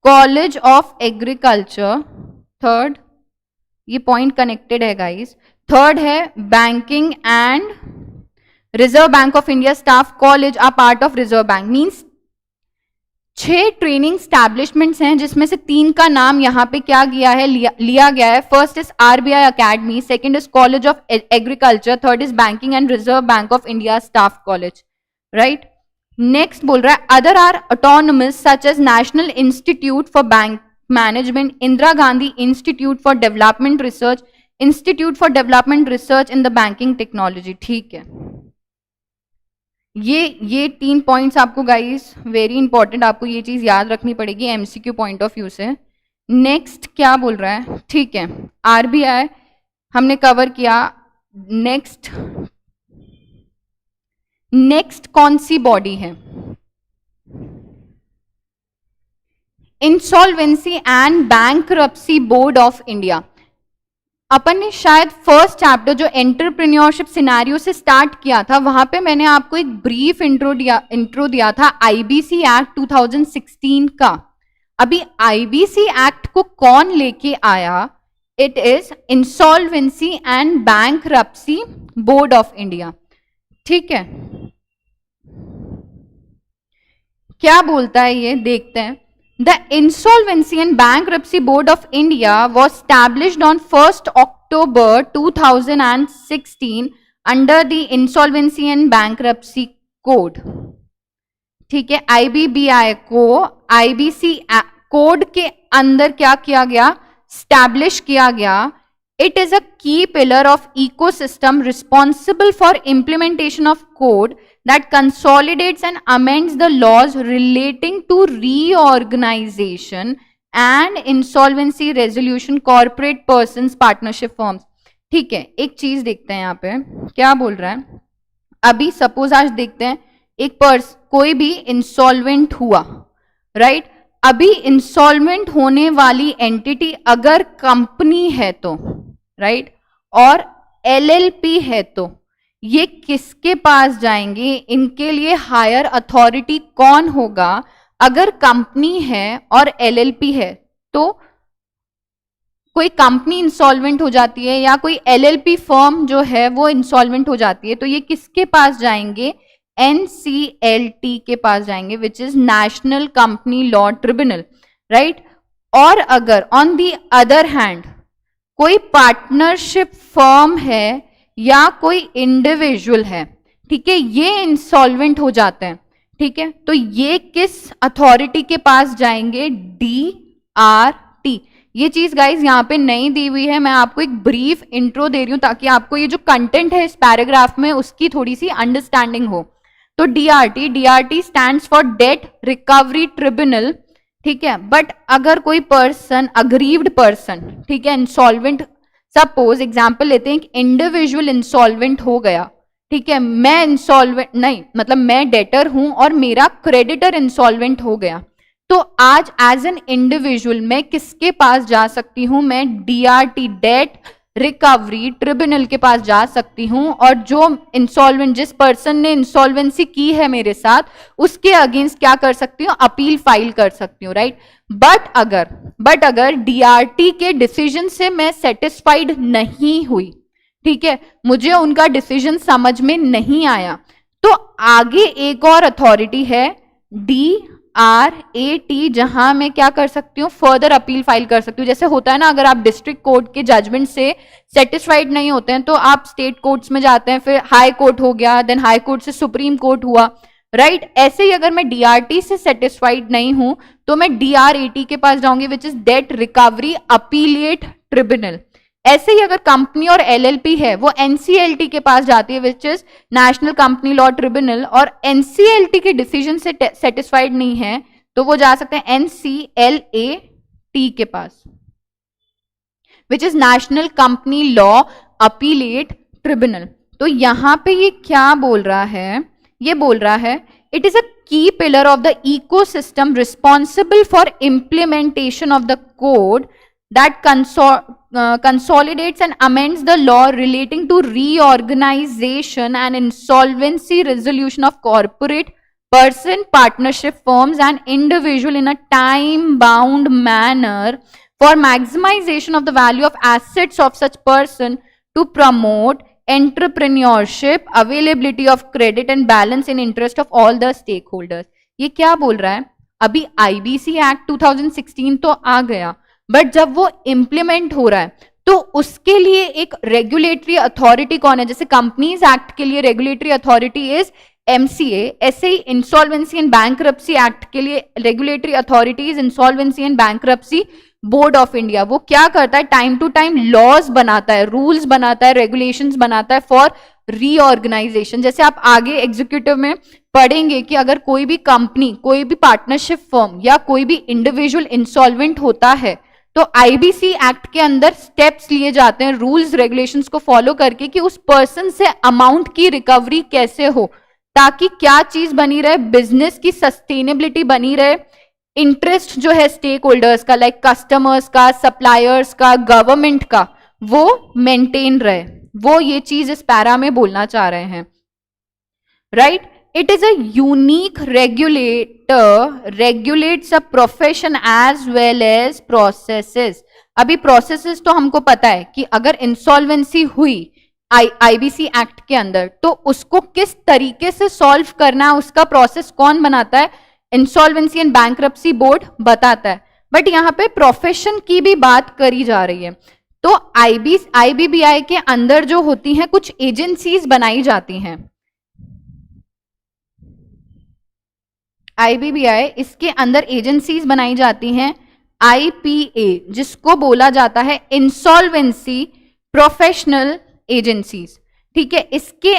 कॉलेज ऑफ एग्रीकल्चर, थर्ड, ये पॉइंट कनेक्टेड है गाइस, थर्ड है banking and reserve bank of India staff college are part of reserve bank. Means 6 training establishments हैं जिसमें से 3 का नाम यहां पे क्या किया है, लिया गया है। First is RBI academy, second is college of agriculture, third is banking and reserve bank of India staff college, right. Next बोल रहा है other are autonomous such as national institute for bank management, Indira Gandhi institute for development research, institute for development research in the banking technology, ठीक है। ये 3 points आपको guys very important, आपको ये चीज याद रखनी पड़ेगी एमसीक्यू पॉइंट ऑफ व्यू से। नेक्स्ट क्या बोल रहा है, ठीक है, आरबीआई हमने कवर किया। नेक्स्ट कौन सी बॉडी है, insolvency and bankruptcy board of India. अपन ने शायद फर्स्ट चैप्टर जो एंटरप्रेन्योरशिप सिनेरियो से स्टार्ट किया था, वहां पे मैंने आपको एक ब्रीफ इंट्रो दिया था आईबीसी एक्ट 2016 का। अभी आईबीसी एक्ट को कौन लेके आया, it is insolvency and bankruptcy board of India, ठीक है। क्या बोलता है ये, देखते हैं। The Insolvency and Bankruptcy Board of India was established on 1st October 2016 under the Insolvency and Bankruptcy Code, ठीक है। IBBI को IBC कोड के अंदर क्या किया गया, स्टैब्लिश किया गया। It is a key pillar of ecosystem responsible for implementation of code that consolidates and amends the laws relating to reorganization and insolvency resolution, corporate persons, partnership firms, ठीक है। एक चीज देखते हैं यहाँ पे क्या बोल रहा है। अभी सपोज आज देखते हैं एक कोई भी इंसॉल्वेंट हुआ, राइट। अभी इंसॉल्वेंट होने वाली एंटिटी अगर कंपनी है तो, राइट, और एलएलपी है तो ये किसके पास जाएंगे, इनके लिए हायर अथॉरिटी कौन होगा। अगर कंपनी है और एलएलपी है तो कोई कंपनी इंसॉल्वेंट हो जाती है या कोई एलएलपी फर्म जो है वो इंसॉल्वेंट हो जाती है, तो ये किसके पास जाएंगे, NCLT के पास जाएंगे, विच is national company law tribunal, right. और अगर ऑन दी अदर हैंड कोई पार्टनरशिप फर्म है या कोई इंडिविजुअल है, ठीक है, ये इंसॉल्वेंट हो जाते हैं, ठीक है, तो ये किस अथॉरिटी के पास जाएंगे, DRT। ये चीज गाइज यहाँ पे नहीं दी हुई है, मैं आपको एक ब्रीफ इंट्रो दे रही हूं ताकि आपको ये जो कंटेंट है इस पैराग्राफ में उसकी थोड़ी सी अंडरस्टैंडिंग हो। तो DRT stands for date recovery tribunal, ठीक है। बट अगर कोई पर्सन, अग्रीव्ड पर्सन, ठीक है, इंसॉल्वेंट, सपोज एग्जाम्पल लेते हैं, इंडिविजुअल इंसॉल्वेंट हो गया, ठीक है, मैं इंसॉल्वेंट नहीं, मतलब मैं डेटर हूं और मेरा क्रेडिटर इंसॉल्वेंट हो गया, तो आज एज एन इंडिविजुअल मैं किसके पास जा सकती हूं, मैं DRT, डेट रिकवरी ट्रिब्यूनल के पास जा सकती हूं और जो इंसॉल्वेंट, जिस पर्सन ने इंसॉल्वेंसी की है मेरे साथ, उसके अगेंस्ट क्या कर सकती हूँ, अपील फाइल कर सकती हूँ, राइट। बट अगर डीआरटी के डिसीजन से मैं सेटिस्फाइड नहीं हुई, ठीक है, मुझे उनका डिसीजन समझ में नहीं आया, तो आगे एक और अथॉरिटी है DRAT, जहां मैं क्या कर सकती हूँ, फर्दर अपील फाइल कर सकती हूँ। जैसे होता है ना, अगर आप डिस्ट्रिक्ट कोर्ट के जजमेंट से सेटिस्फाइड नहीं होते हैं तो आप स्टेट कोर्ट्स में जाते हैं, फिर हाई कोर्ट हो गया, देन हाई कोर्ट से सुप्रीम कोर्ट हुआ, राइट। ऐसे ही अगर मैं DRT से सेटिस्फाइड नहीं हूं तो मैं DRAT के पास जाऊंगी, which is date recovery appellate tribunal. ऐसे ही अगर कंपनी और LLP है, वो NCLT के पास जाती है, which is national company law tribunal, और NCLT के डिसीजन से सेटिस्फाइड नहीं है तो वो जा सकते हैं NCLAT के पास, which is national company law appellate tribunal. तो यहां पे ये क्या बोल रहा है, ये बोल रहा है इट इज अ की pillar of the ecosystem responsible for implementation of the code that consolidates and amends the law relating to reorganization and insolvency resolution of corporate, person, partnership firms and individual in a time-bound manner for maximization of the value of assets of such person to promote entrepreneurship, availability of credit and balance in interest of all the stakeholders। ये क्या बोल रहा है, अभी IBC act 2016 तो आ गया, but जब वो इंप्लीमेंट हो रहा है तो उसके लिए एक रेगुलेटरी अथॉरिटी कौन है। जैसे कंपनीज एक्ट के लिए रेगुलेटरी अथॉरिटी इज MCA, ऐसे ही इंसॉल्वेंसी एंड बैंक्रप्सी एक्ट के लिए regulatory authority is insolvency and bankruptcy board of India. वो क्या करता है, टाइम टू टाइम लॉज बनाता है, रूल्स बनाता है, रेगुलेशंस बनाता है फॉर रीऑर्गेनाइजेशन। जैसे आप आगे एग्जीक्यूटिव में पढ़ेंगे कि अगर कोई भी कंपनी, कोई भी पार्टनरशिप फर्म या कोई भी इंडिविजुअल इंसॉल्वेंट होता है तो IBC एक्ट के अंदर स्टेप्स लिए जाते हैं रूल्स रेगुलेशंस को फॉलो करके कि उस पर्सन से अमाउंट की रिकवरी कैसे हो, ताकि क्या चीज बनी रहे, बिजनेस की सस्टेनेबिलिटी बनी रहे, इंटरेस्ट जो है स्टेक होल्डर्स का, लाइक कस्टमर्स का, सप्लायर्स का, गवर्नमेंट का, वो मेंटेन रहे। वो ये चीज इस पैरा में बोलना चाह रहे हैं, right. It is a unique regulator, regulates a profession as well as processes। अभी processes तो हमको पता है कि अगर insolvency हुई IBC एक्ट के अंदर तो उसको किस तरीके से सॉल्व करना है, उसका प्रोसेस कौन बनाता है, इंसॉल्वेंसी एंड बैंक्रप्सी बोर्ड बताता है। बट यहाँ पे प्रोफेशन की भी बात करी जा रही है, तो IBBI के अंदर जो होती हैं कुछ एजेंसीज बनाई जाती हैं। IBBI, इसके अंदर एजेंसीज बनाई जाती हैं IPA, जिसको बोला जाता है इंसॉल्वेंसी प्रोफेशनल एजेंसीज, ठीक है। इसके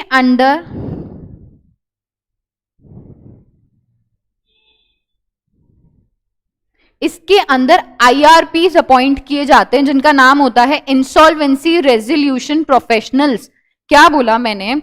अंदर IRPs अपॉइंट किए जाते हैं जिनका नाम होता है इंसॉल्वेंसी रेजोल्यूशन प्रोफेशनल्स। क्या बोला मैंने,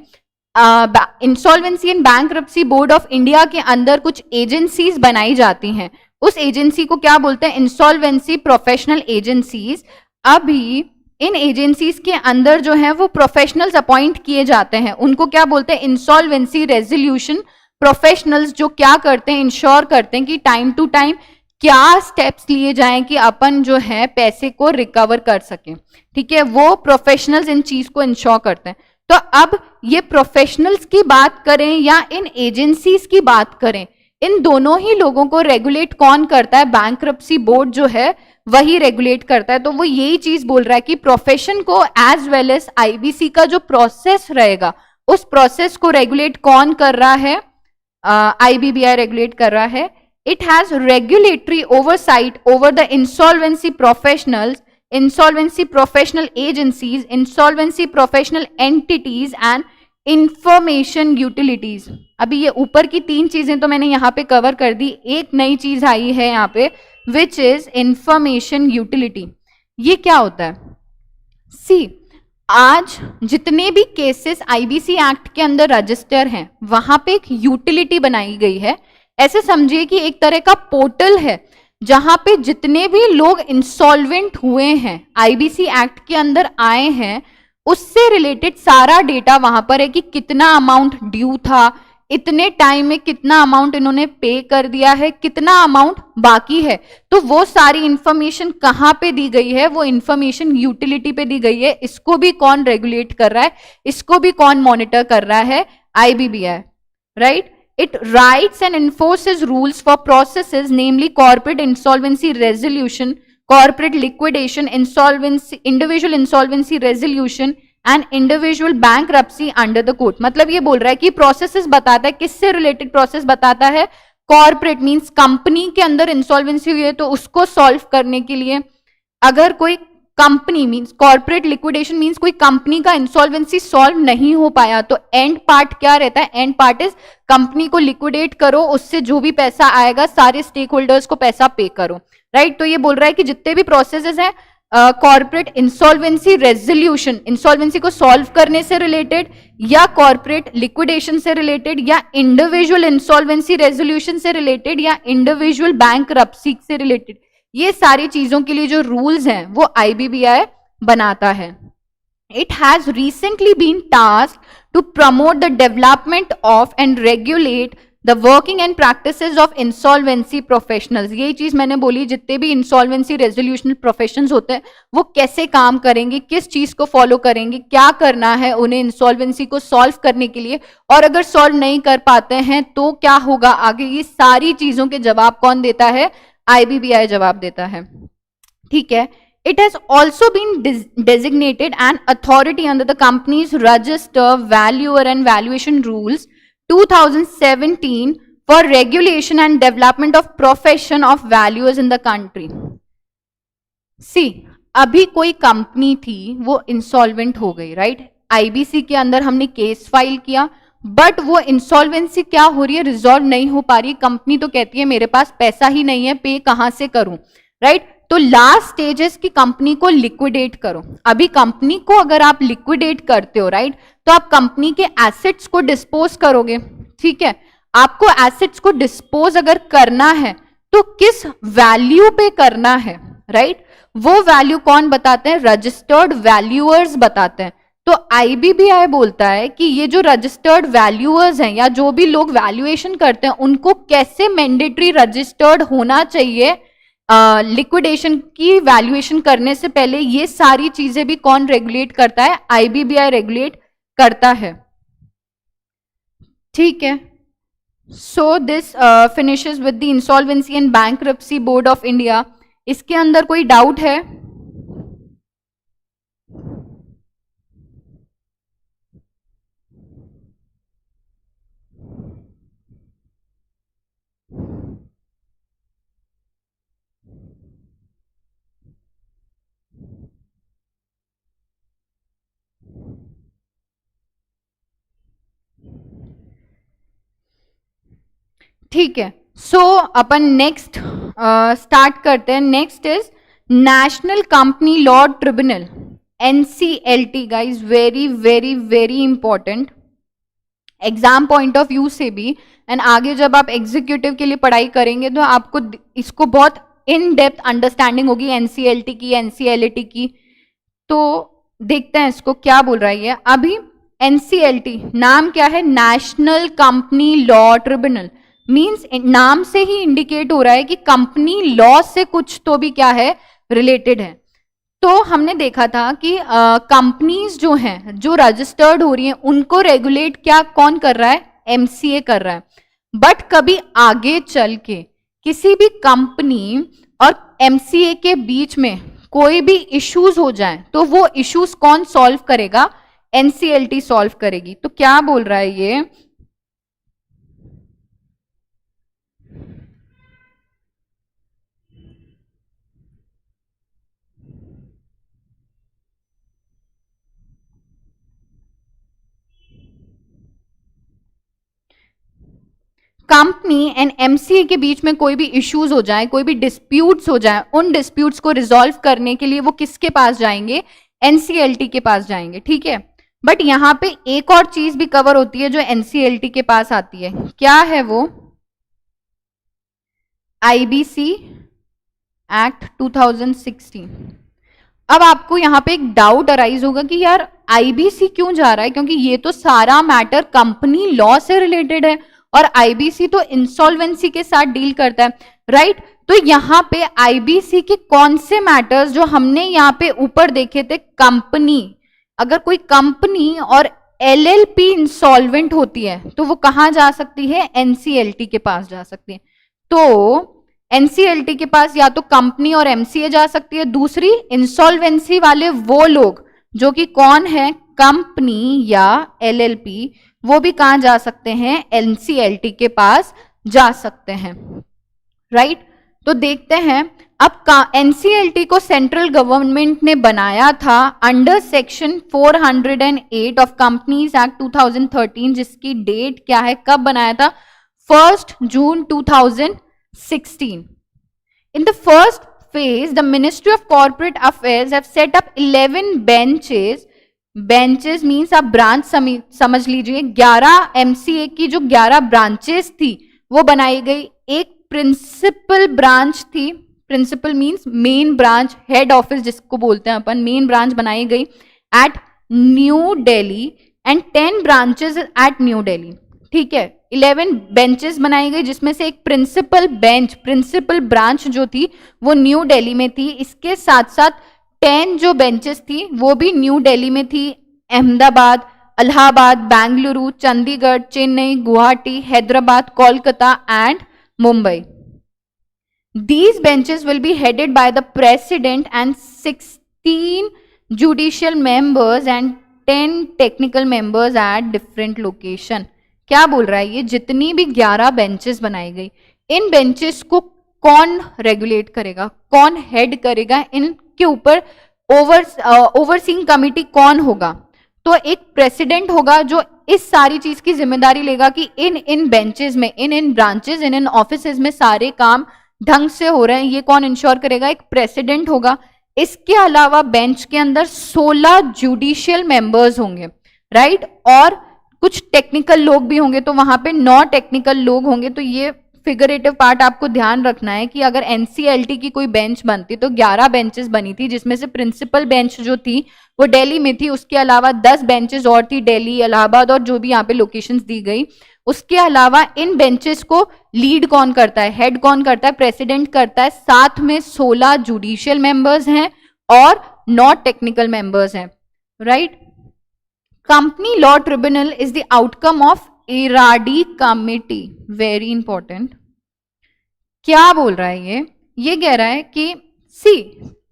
insolvency and bankruptcy board of India के अंदर कुछ एजेंसीज बनाई जाती हैं, उस एजेंसी को क्या बोलते हैं, इंसॉल्वेंसी प्रोफेशनल एजेंसीज। अभी इन एजेंसीज के अंदर जो है वो प्रोफेशनल्स अपॉइंट किए जाते हैं, उनको क्या बोलते हैं, इंसॉल्वेंसी रेजोल्यूशन प्रोफेशनल्स, जो क्या करते हैं, इंश्योर करते हैं कि टाइम टू टाइम क्या स्टेप्स लिए जाएं कि अपन जो है पैसे को रिकवर कर सकें, ठीक है। वो प्रोफेशनल्स इन चीज को इंश्योर करते हैं। तो अब ये प्रोफेशनल्स की बात करें या इन एजेंसीज की बात करें, इन दोनों ही लोगों को रेगुलेट कौन करता है, बैंक्रप्सी बोर्ड जो है वही रेगुलेट करता है। तो वो यही चीज बोल रहा है कि प्रोफेशन को एज वेल एज IBC का जो प्रोसेस रहेगा उस प्रोसेस को रेगुलेट कौन कर रहा है, IBBI रेगुलेट कर रहा है। It has regulatory oversight over the insolvency professionals, insolvency professional agencies, insolvency professional entities and information utilities। अभी ये ऊपर की तीन चीजें तो मैंने यहाँ पे कवर कर दी, एक नई चीज आई है यहाँ पे which is information utility। ये क्या होता है, सी आज जितने भी केसेस IBC एक्ट के अंदर रजिस्टर हैं वहां पे एक यूटिलिटी बनाई गई है। ऐसे समझिए कि एक तरह का पोर्टल है जहां पे जितने भी लोग इंसॉल्वेंट हुए हैं, आईबीसी एक्ट के अंदर आए हैं, उससे रिलेटेड सारा डेटा वहां पर है कि कितना अमाउंट ड्यू था, इतने टाइम में कितना अमाउंट इन्होंने पे कर दिया है, कितना अमाउंट बाकी है। तो वो सारी इंफॉर्मेशन कहां पे दी गई है? वो इंफॉर्मेशन यूटिलिटी पे दी गई है। इसको भी कौन रेगुलेट कर रहा है? इसको भी कौन मॉनिटर कर रहा है? IBBI, right? It writes and enforces rules for processes, namely corporate insolvency resolution, corporate liquidation, insolvency, individual insolvency resolution and individual bankruptcy under the code. मतलब ये बोल रहा है कि प्रोसेसेस बताता है, किससे रिलेटेड प्रोसेस बताता है? कॉर्पोरेट मींस कंपनी के अंदर इंसॉल्वेंसी हुई है तो उसको सॉल्व करने के लिए, अगर कोई company means corporate liquidation means कोई कंपनी का इंसॉल्वेंसी सॉल्व नहीं हो पाया तो एंड पार्ट क्या रहता है? एंड पार्ट इज कंपनी को लिक्विडेट करो, उससे जो भी पैसा आएगा सारे स्टेक होल्डर्स को पैसा पे करो, राइट? तो ये बोल रहा है कि जितने भी प्रोसेसेस हैं कॉर्पोरेट इंसॉल्वेंसी रेजोल्यूशन, इंसॉल्वेंसी को सॉल्व करने से रिलेटेड, या कॉर्पोरेट लिक्विडेशन से रिलेटेड, या इंडिविजुअल इंसॉल्वेंसी रेजोल्यूशन से रिलेटेड, या इंडिविजुअल बैंकरप्सी से रिलेटेड, ये सारी चीजों के लिए जो रूल्स हैं वो आईबीबीआई बनाता है। It has recently been tasked to promote the development of and regulate the working and practices of insolvency professionals. यही चीज मैंने बोली, जितने भी इंसॉल्वेंसी रेजोल्यूशन प्रोफेशंस होते हैं वो कैसे काम करेंगे, किस चीज को फॉलो करेंगे, क्या करना है उन्हें इंसॉल्वेंसी को सॉल्व करने के लिए, और अगर सॉल्व नहीं कर पाते हैं तो क्या होगा आगे, ये सारी चीजों के जवाब कौन देता है? आईबीबीआई जवाब देता है, ठीक है। It has also been designated an authority under the company's register, valuer and valuation rules 2017 for regulation and development of profession of valuers in the country. See, अभी कोई कंपनी थी वो इंसॉल्वेंट हो गई, राइट? आईबीसी के अंदर हमने case file किया, बट वो इंसॉल्वेंसी क्या हो रही है? रिजॉल्व नहीं हो पा रही। कंपनी तो कहती है मेरे पास पैसा ही नहीं है, पे कहां से करूं, राइट? तो लास्ट स्टेजेस की कंपनी को लिक्विडेट करो। अभी कंपनी को अगर आप लिक्विडेट करते हो, राइट, तो आप कंपनी के एसेट्स को डिस्पोज करोगे, ठीक है? आपको एसेट्स को डिस्पोज अगर करना है तो किस वैल्यू पे करना है, राइट? वो वैल्यू कौन बताते हैं? रजिस्टर्ड वैल्यूअर्स बताते हैं। तो आईबीबीआई बोलता है कि ये जो रजिस्टर्ड वैल्यूअर्स हैं या जो भी लोग वैल्यूएशन करते हैं उनको कैसे मैंडेटरी रजिस्टर्ड होना चाहिए लिक्विडेशन की वैल्यूएशन करने से पहले, ये सारी चीजें भी कौन रेगुलेट करता है? आईबीबीआई रेगुलेट करता है, ठीक है। So this finishes with the insolvency and bankruptcy board of India. इसके अंदर कोई डाउट है? ठीक है, सो अपन नेक्स्ट स्टार्ट करते हैं। Next is national company law tribunal, NCLT. Guys very very very important exam point of view से भी, एंड आगे जब आप एग्जीक्यूटिव के लिए पढ़ाई करेंगे तो आपको इसको बहुत इन डेप्थ अंडरस्टैंडिंग होगी एनसीएलटी की, एनसीएलटी की। तो देखते हैं इसको क्या बोल रहा है ये। अभी एनसीएलटी नाम क्या है? National company law tribunal. Means नाम से ही इंडिकेट हो रहा है कि कंपनी लॉ से कुछ तो भी क्या है? रिलेटेड है। तो हमने देखा था कि कंपनीज जो हैं, जो रजिस्टर्ड हो रही हैं, उनको रेगुलेट क्या कौन कर रहा है? एमसीए कर रहा है। बट कभी आगे चल के किसी भी कंपनी और एमसीए के बीच में कोई भी इश्यूज हो जाए तो वो इश्यूज कौन सॉल्व करेगा? एनसीएलटी सॉल्व करेगी। तो क्या बोल रहा है ये? कंपनी एंड एमसीए के बीच में कोई भी इश्यूज हो जाए, कोई भी डिस्प्यूट्स हो जाए, उन डिस्प्यूट्स को रिजॉल्व करने के लिए वो किसके पास जाएंगे? एनसीएलटी के पास जाएंगे, ठीक है। बट यहां पे एक और चीज भी कवर होती है जो एनसीएलटी के पास आती है। क्या है वो? IBC act 2016। अब आपको यहाँ पे एक डाउट अराइज होगा कि यार आईबीसी क्यों जा रहा है, क्योंकि ये तो सारा मैटर कंपनी लॉ से रिलेटेड है और आईबीसी तो इंसॉल्वेंसी के साथ डील करता है, राइट? तो यहाँ पे आईबीसी के कौन से मैटर्स जो हमने यहाँ पे ऊपर देखे थे, कंपनी, अगर कोई कंपनी और एलएलपी इंसॉल्वेंट होती है तो वो कहाँ जा सकती है, एनसीएलटी के पास जा सकती है। तो एनसीएलटी के पास या तो कंपनी और एमसीए जा सकती है, दूसरी इंसॉल्वेंसी वाले वो लोग जो कि कौन है, कंपनी या एलएलपी, वो भी कहां जा सकते हैं, एनसीएलटी के पास जा सकते हैं, राइट? तो देखते हैं, अब एनसीएलटी को सेंट्रल गवर्नमेंट ने बनाया था under section 408 of companies act 2013, जिसकी डेट क्या है, कब बनाया था, 1 जून 2016. In the first phase, the Ministry of Corporate Affairs have set up 11 benches. Benches means आप ब्रांच समझ लीजिए, 11 एमसीए की जो 11 ब्रांचेस थी वो बनाई गई। एक प्रिंसिपल ब्रांच थी, principal means main branch, head office जिसको बोलते हैं अपन, मेन ब्रांच बनाई गई at New Delhi and 10 branches at New Delhi, ठीक है। 11 बेंचेस बनाई गई जिसमें से एक प्रिंसिपल बेंच, प्रिंसिपल ब्रांच जो थी वो न्यू दिल्ली में थी। इसके साथ साथ 10 जो बेंचेस थी वो भी न्यू दिल्ली में थी, Ahmedabad, Allahabad, Bengaluru, Chandigarh, Chennai, Guwahati, Hyderabad, Kolkata and Mumbai. These benches will be headed by the president and 16 judicial members and 10 technical members at different location. क्या बोल रहा है ये, जितनी भी 11 बेंचेस बनाई गई, इन बेंचेस को कौन रेगुलेट करेगा, कौन हेड करेगा, इनके ऊपर ओवरसीइंग कमिटी कौन होगा, तो एक प्रेसिडेंट होगा जो इस सारी चीज की जिम्मेदारी लेगा कि इन बेंचेस में, इन ब्रांचेस, इन ऑफिसेज में सारे काम ढंग से हो रहे हैं, ये कौन इंश्योर करेगा, एक प्रेसिडेंट होगा। इसके अलावा बेंच के अंदर 16 जुडिशियल मेंबर्स होंगे, राइट, और कुछ टेक्निकल लोग भी होंगे, तो वहां पे 9 टेक्निकल लोग होंगे। तो ये फिगरेटिव पार्ट आपको ध्यान रखना है कि अगर एनसीएलटी की कोई बेंच बनती तो 11 बेंचेस बनी थी, जिसमें से प्रिंसिपल बेंच जो थी वो दिल्ली में थी, उसके अलावा 10 बेंचेस और थी दिल्ली, इलाहाबाद और जो भी यहाँ पे लोकेशंस दी गई। उसके अलावा इन बेंचेस को लीड कौन करता है, हेड कौन करता है, प्रेसिडेंट करता है, साथ में 16 जुडिशियल मेंबर्स हैं और 9 टेक्निकल मेंबर्स हैं, right. Company law tribunal is the outcome of Eradi committee, very important. क्या बोल रहा है ये कह रहा है कि सी,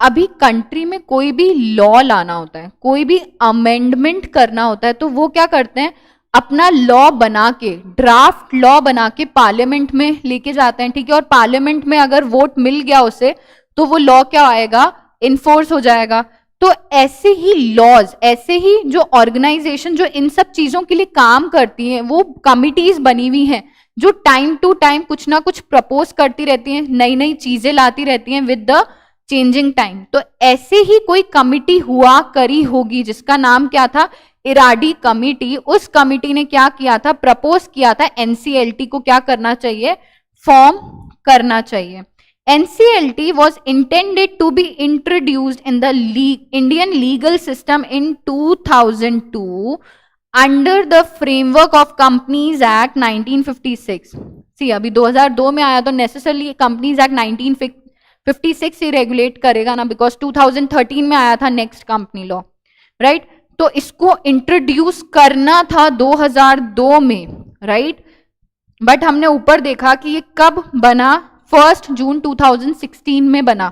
अभी कंट्री में कोई भी लॉ लाना होता है, कोई भी अमेंडमेंट करना होता है, तो वो क्या करते हैं, अपना लॉ बना के, ड्राफ्ट लॉ बना के पार्लियामेंट में लेके जाते हैं, ठीक है, और पार्लियामेंट में अगर वोट मिल गया उसे तो वो लॉ क्या आएगा, इन्फोर्स हो जाएगा। तो ऐसे ही लॉज, ऐसे ही जो ऑर्गेनाइजेशन जो इन सब चीजों के लिए काम करती हैं, वो कमिटीज बनी हुई हैं जो टाइम टू टाइम कुछ ना कुछ प्रपोज करती रहती हैं, नई नई चीजें लाती रहती हैं विद द चेंजिंग टाइम। तो ऐसे ही कोई कमिटी हुआ करी होगी जिसका नाम क्या था, इराडी कमिटी। उस कमिटी ने क्या किया था, प्रपोज किया था एनसीएलटी को क्या करना चाहिए, फॉर्म करना चाहिए। NCLT was intended to be introduced in the Indian legal system in 2002 under the framework of Companies Act 1956. See, अभी 2002 में आया तो नेसेसरली Companies Act 1956 ही रेगुलेट करेगा ना, बिकॉज 2013 में आया था नेक्स्ट कंपनी लॉ, राइट। तो इसको इंट्रोड्यूस करना था 2002 में, राइट, बट हमने ऊपर देखा कि ये कब बना, 1 जून 2016 में बना।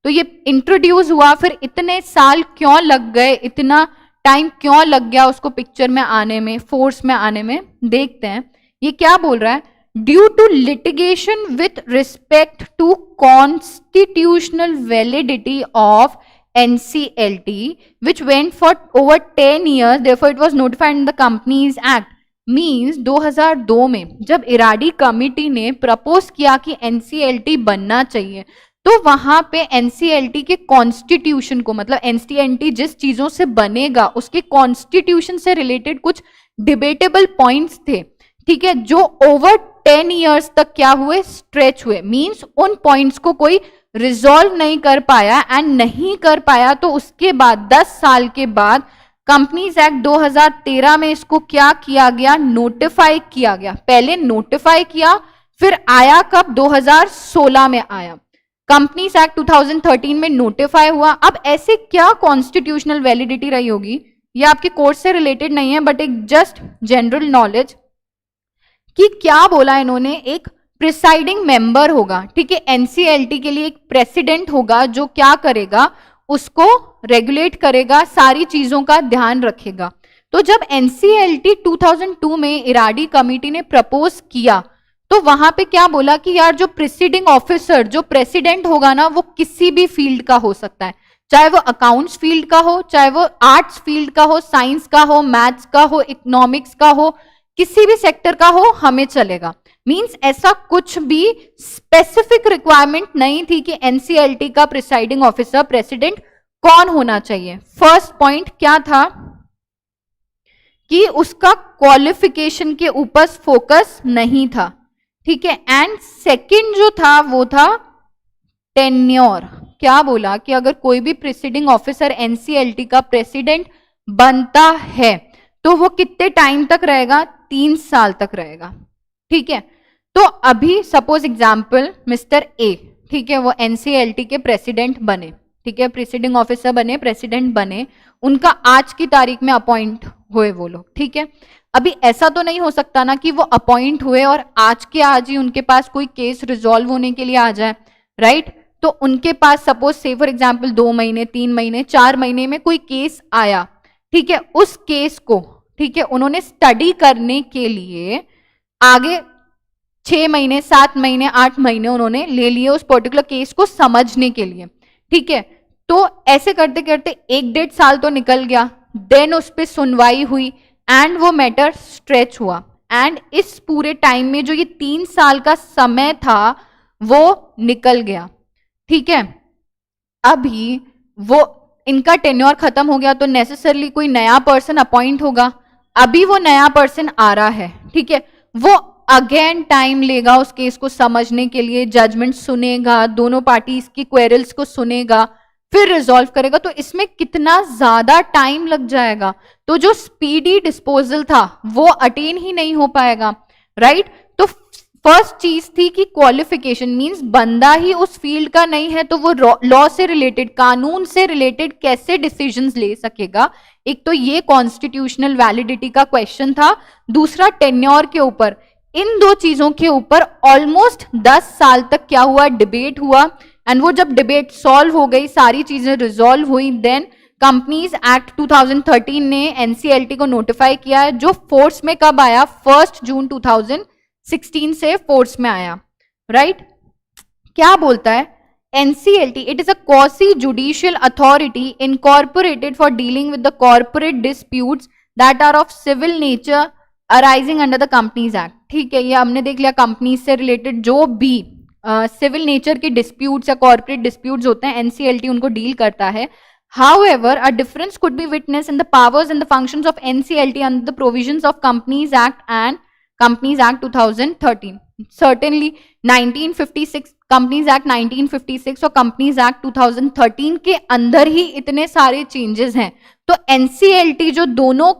तो ये इंट्रोड्यूस हुआ, फिर इतने साल क्यों लग गए, इतना टाइम क्यों लग गया उसको पिक्चर में आने में, फोर्स में आने में, देखते हैं ये क्या बोल रहा है। Due to litigation with respect to constitutional validity of NCLT which went for over 10 years, therefore it was notified in the Companies Act. Means 2002 में जब इराडी कमिटी ने प्रपोज किया कि एनसीएलटी बनना चाहिए, तो वहां पे एनसीएलटी के कॉन्स्टिट्यूशन को, मतलब एनसीएलटी जिस चीजों से बनेगा उसके कॉन्स्टिट्यूशन से रिलेटेड कुछ डिबेटेबल पॉइंट्स थे, ठीक है, जो ओवर 10 इयर्स तक क्या हुए, स्ट्रेच हुए। मीन्स उन पॉइंट्स को कोई रिजॉल्व नहीं कर पाया एंड नहीं कर पाया, तो उसके बाद 10 साल के बाद कंपनीज एक्ट 2013 में इसको क्या किया गया, नोटिफाई किया गया। पहले नोटिफाई किया, फिर आया कब, 2016 में आया। कंपनीज एक्ट 2013 में नोटिफाई हुआ। अब ऐसे क्या कॉन्स्टिट्यूशनल वैलिडिटी रही होगी, ये आपके कोर्स से रिलेटेड नहीं है बट एक जस्ट जनरल नॉलेज, कि क्या बोला इन्होंने, एक प्रिसाइडिंग मेंबर होगा, ठीक है, एनसीएलटी के लिए एक प्रेसिडेंट होगा जो क्या करेगा, उसको रेगुलेट करेगा, सारी चीजों का ध्यान रखेगा। तो जब एनसीएलटी 2002 में इराडी कमेटी ने प्रपोज किया, तो वहां पे क्या बोला कि यार जो प्रिसीडिंग ऑफिसर, जो प्रेसिडेंट होगा ना, वो किसी भी फील्ड का हो सकता है, चाहे वो अकाउंट्स फील्ड का हो, चाहे वो आर्ट्स फील्ड का हो, साइंस का हो, मैथ्स का हो, इकोनॉमिक्स का हो, किसी भी सेक्टर का हो, हमें चलेगा। मींस ऐसा कुछ भी स्पेसिफिक रिक्वायरमेंट नहीं थी कि एनसीएलटी का प्रिसाइडिंग ऑफिसर, प्रेसिडेंट कौन होना चाहिए। फर्स्ट पॉइंट क्या था कि उसका क्वालिफिकेशन के ऊपर फोकस नहीं था, ठीक है। एंड सेकंड जो था वो था टेन्योर। क्या बोला कि अगर कोई भी प्रिसीडिंग ऑफिसर एनसीएलटी का प्रेसिडेंट बनता है तो वो कितने टाइम तक रहेगा, 3 साल तक रहेगा, ठीक है। तो अभी सपोज एग्जाम्पल मिस्टर ए, ठीक है, वो एनसीएलटी के प्रेसिडेंट बने, ठीक है, प्रिसीडिंग ऑफिसर बने, प्रेसिडेंट बने, उनका आज की तारीख में अपॉइंट हुए वो लोग, ठीक है। अभी ऐसा तो नहीं हो सकता ना कि वो अपॉइंट हुए और आज के आज ही उनके पास कोई केस रिजॉल्व होने के लिए आ जाए, राइट। तो उनके पास सपोज से फॉर एग्जाम्पल 2 महीने, 3 महीने, 4 महीने में कोई केस आया, ठीक है, उस केस को, ठीक है, उन्होंने स्टडी करने के लिए आगे 6 महीने, 7 महीने, 8 महीने उन्होंने ले लिए उस पर्टिकुलर केस को समझने के लिए, ठीक है। तो ऐसे करते करते 1-1.5 साल तो निकल गया, देन उस पर सुनवाई हुई एंड वो मैटर स्ट्रेच हुआ। एंड इस पूरे टाइम में जो ये 3 साल का समय था वो निकल गया, ठीक है। अभी वो इनका टेन्योर खत्म हो गया तो नेसेसरली कोई नया पर्सन अपॉइंट होगा। अभी वो नया पर्सन आ रहा है, ठीक है, वो अगेन टाइम लेगा उस केस को समझने के लिए, जजमेंट सुनेगा, दोनों पार्टीज की क्वेरल्स को सुनेगा, फिर रिजॉल्व करेगा। तो इसमें कितना ज्यादा टाइम लग जाएगा, तो जो स्पीडी डिस्पोजल था वो अटेन ही नहीं हो पाएगा, राइट। तो फर्स्ट चीज थी कि क्वालिफिकेशन, मींस बंदा ही उस फील्ड का नहीं है तो वो लॉ से रिलेटेड, कानून से रिलेटेड कैसे डिसीजंस ले सकेगा। एक तो ये कॉन्स्टिट्यूशनल वैलिडिटी का क्वेश्चन था, दूसरा टेन्योर के ऊपर। इन दो चीजों के ऊपर ऑलमोस्ट 10 साल तक क्या हुआ, डिबेट हुआ। एंड वो जब डिबेट सॉल्व हो गई, सारी चीजें रिजॉल्व हुई, देन कंपनीज एक्ट 2013 ने एनसीएलटी को नोटिफाई किया है, जो फोर्स में कब आया, 1 जून 2016 से फोर्स में आया, राइट। क्या बोलता है NCLT, it is a quasi judicial authority incorporated for dealing with the corporate disputes that are of civil nature arising under the companies act, ठीक है। ये हमने देख लिया, कंपनीज से रिलेटेड जो भी सिविल नेचर के डिस्प्यूट्स या कॉर्पोरेट डिस्प्यूट्स होते हैं, एनसीएलटी उनको डील करता है। However, a difference could be witnessed in the powers and the functions of NCLT under the provisions of Companies Act and Companies Act 2013. Certainly 1956 Companies Act 1956 और Companies Act 2013 के अंदर ही इतने सारे चेंजेस हैं। तो NCLT जो दोनों